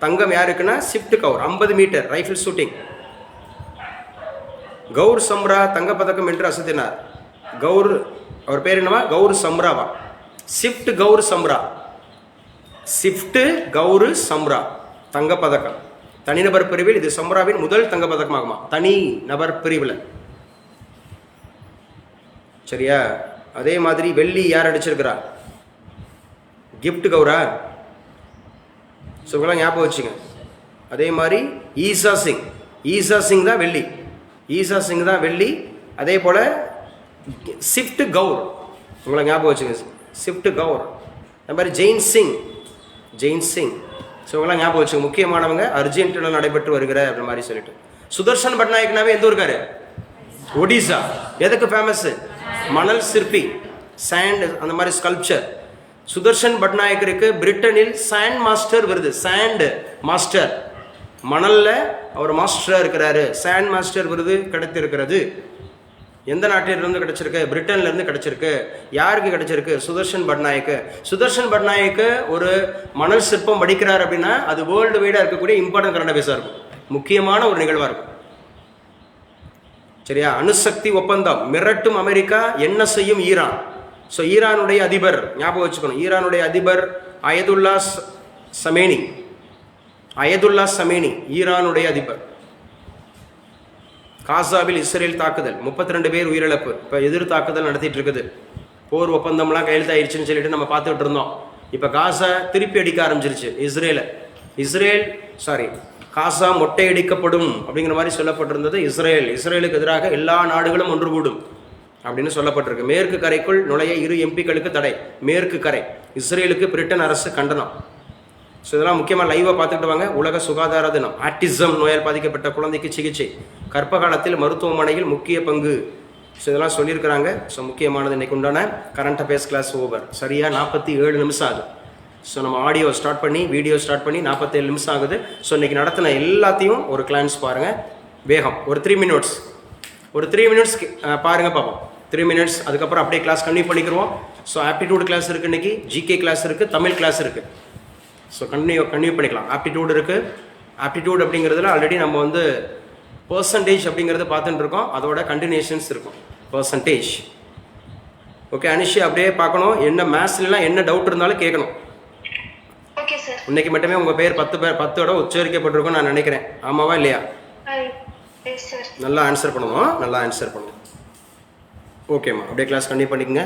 தங்கம் யாருக்குன்னா Sift Kaur. 50 metre rifle shooting. Kaur Samra தங்கப்பதக்கம் என்று அசத்தினார். கௌர், அவர் பேர் என்னவா? கௌர் சம்ராவா? ஷிஃப்ட் கௌர் சம்ரா தங்கப்பதக்கம். தனிநபர் பிரிவில் இது சம்ராவின் முதல் தங்கப்பதக்கமாகுமா? தனி நபர் பிரிவில். சரியா? அதே மாதிரி வெள்ளி யார் அடிச்சிருக்கிறா? கிஃப்ட் கௌரா. சொல்லலாம், ஞாபகம் வச்சுங்க. அதே மாதிரி ஈசா சிங் தான் வெள்ளி. அதே போல ஷிஃப்ட் கௌர், உங்களை ஞாபகம் வச்சுங்க. ஷிஃப்ட் கௌர். அதே மாதிரி ஜெயின் சிங். ஸோ உங்களாம் ஞாபகம் வச்சுங்க. முக்கியமானவங்க அர்ஜென்டினா நடைபெற்று வருகிற அப்படி மாதிரி சொல்லிட்டு. சுதர்ஷன் பட்நாயக்னாவே எந்த ஊருக்காரு? ஒடிசா. எதுக்கு ஃபேமஸ்? மணல் சிற்பி, சாண்ட், அந்த மாதிரி ஸ்கல்ப்சர். சுதர்ஷன் பட்நாயக்கருக்கு பிரிட்டனில் சாண்ட் மாஸ்டர் விருது. சாண்ட் மாஸ்டர், மணல்ல அவர் மாஸ்டராக இருக்கிறாரு. சாண்ட் மாஸ்டர் விருது கிடைத்திருக்கிறது. எந்த நாட்டிலிருந்து கிடைச்சிருக்கு? பிரிட்டன்ல இருந்து கிடைச்சிருக்கு. யாருக்கு கிடைச்சிருக்கு? சுதர்ஷன் பட்நாயக்கு ஒரு மணல் சிற்பம் வடிக்கிறார் அப்படின்னா அது வேர்ல்டு வைடா இருக்கக்கூடிய இம்பார்ட்டன்ட் கரண்ட் அஃபேர்ஸா இருக்கும். முக்கியமான ஒரு நிகழ்வா இருக்கும். சரியா? அணுசக்தி ஒப்பந்தம் மிரட்டும் அமெரிக்கா, என்ன செய்யும் ஈரான்? ஸோ ஈரானுடைய அதிபர், ஞாபகம் வச்சுக்கணும், ஈரானுடைய அதிபர் அயதுல்லா சமேனி, ஈரானுடைய அதிபர். காசாவில் இஸ்ரேல் தாக்குதல், 32 பேர் உயிரிழப்பு. இப்போ எதிர் தாக்குதல் நடத்திட்டு இருக்குது. போர் ஒப்பந்தம்லாம் கையெழுத்தாயிருச்சுன்னு சொல்லிட்டு நம்ம பார்த்துட்டு இருந்தோம். இப்போ காசா திருப்பி அடிக்க ஆரம்பிச்சிருச்சு காசா மொட்டையடிக்கப்படும் அப்படிங்கிற மாதிரி சொல்லப்பட்டிருந்தது. இஸ்ரேலுக்கு எதிராக எல்லா நாடுகளும் ஒன்று கூடும் அப்படின்னு சொல்லப்பட்டிருக்கு. மேற்கு கரைக்குள் நுழைய 2 எம்பிக்களுக்கு தடை. மேற்கு கரை இஸ்ரேலுக்கு பிரிட்டன் அரசு கண்டனம். ஸோ இதெல்லாம் முக்கியமாக லைவாக பார்த்துக்கிட்டு வாங்க. உலக சுகாதார தினம், ஆட்டிசம் நோயால் பாதிக்கப்பட்ட குழந்தைக்கு சிகிச்சை, கர்ப்ப காலத்தில் மருத்துவமனையில் முக்கிய பங்கு. ஸோ இதெல்லாம் சொல்லியிருக்கிறாங்க. ஸோ முக்கியமானது இன்னைக்கு உண்டான கரண்ட் அஃபேர்ஸ் கிளாஸ் ஓவர். சரியாக 47 நிமிஷம் ஆகுது. ஸோ நம்ம ஆடியோ ஸ்டார்ட் பண்ணி வீடியோ ஸ்டார்ட் பண்ணி 47 நிமிஷம் ஆகுது. ஸோ இன்றைக்கி நடத்தின எல்லாத்தையும் ஒரு கிளான்ஸ் பாருங்கள். வேகம் ஒரு 3 மினிட்ஸ் பாருங்கள் பார்ப்போம். 3 மினிட்ஸ். அதுக்கப்புறம் அப்படியே கிளாஸ் கன்டினியூ பண்ணிக்கிறோம். ஸோ ஆப்டிடியூட் கிளாஸ் இருக்குது, இன்றைக்கி ஜிகே கிளாஸ் இருக்குது, தமிழ் கிளாஸ் இருக்குது. ஸோ கன்டினியூ பண்ணிக்கலாம். ஆப்டிடியூட் இருக்குது. ஆப்டிடியூட் அப்படிங்கிறதுல ஆல்ரெடி நம்ம வந்து பர்சன்டேஜ் அப்படிங்கிறத பார்த்துட்டு இருக்கோம். அதோட கண்டினியூஷன்ஸ் இருக்கும். பர்சன்டேஜ். ஓகே அனிஷா, அப்படியே பார்க்கணும். என்ன மேத்ஸ்லாம் என்ன டவுட் இருந்தாலும் கேட்கணும். இன்னைக்கு மட்டுமே உங்கள் பேர் 10 இடம் உச்சரிக்கப்பட்டிருக்கும் நான் நினைக்கிறேன். ஆமாவா இல்லையா? நல்லா ஆன்சர் பண்ணுவோம். ஓகேம்மா, அப்படியே கிளாஸ் கண்டினியூ பண்ணிக்கங்க.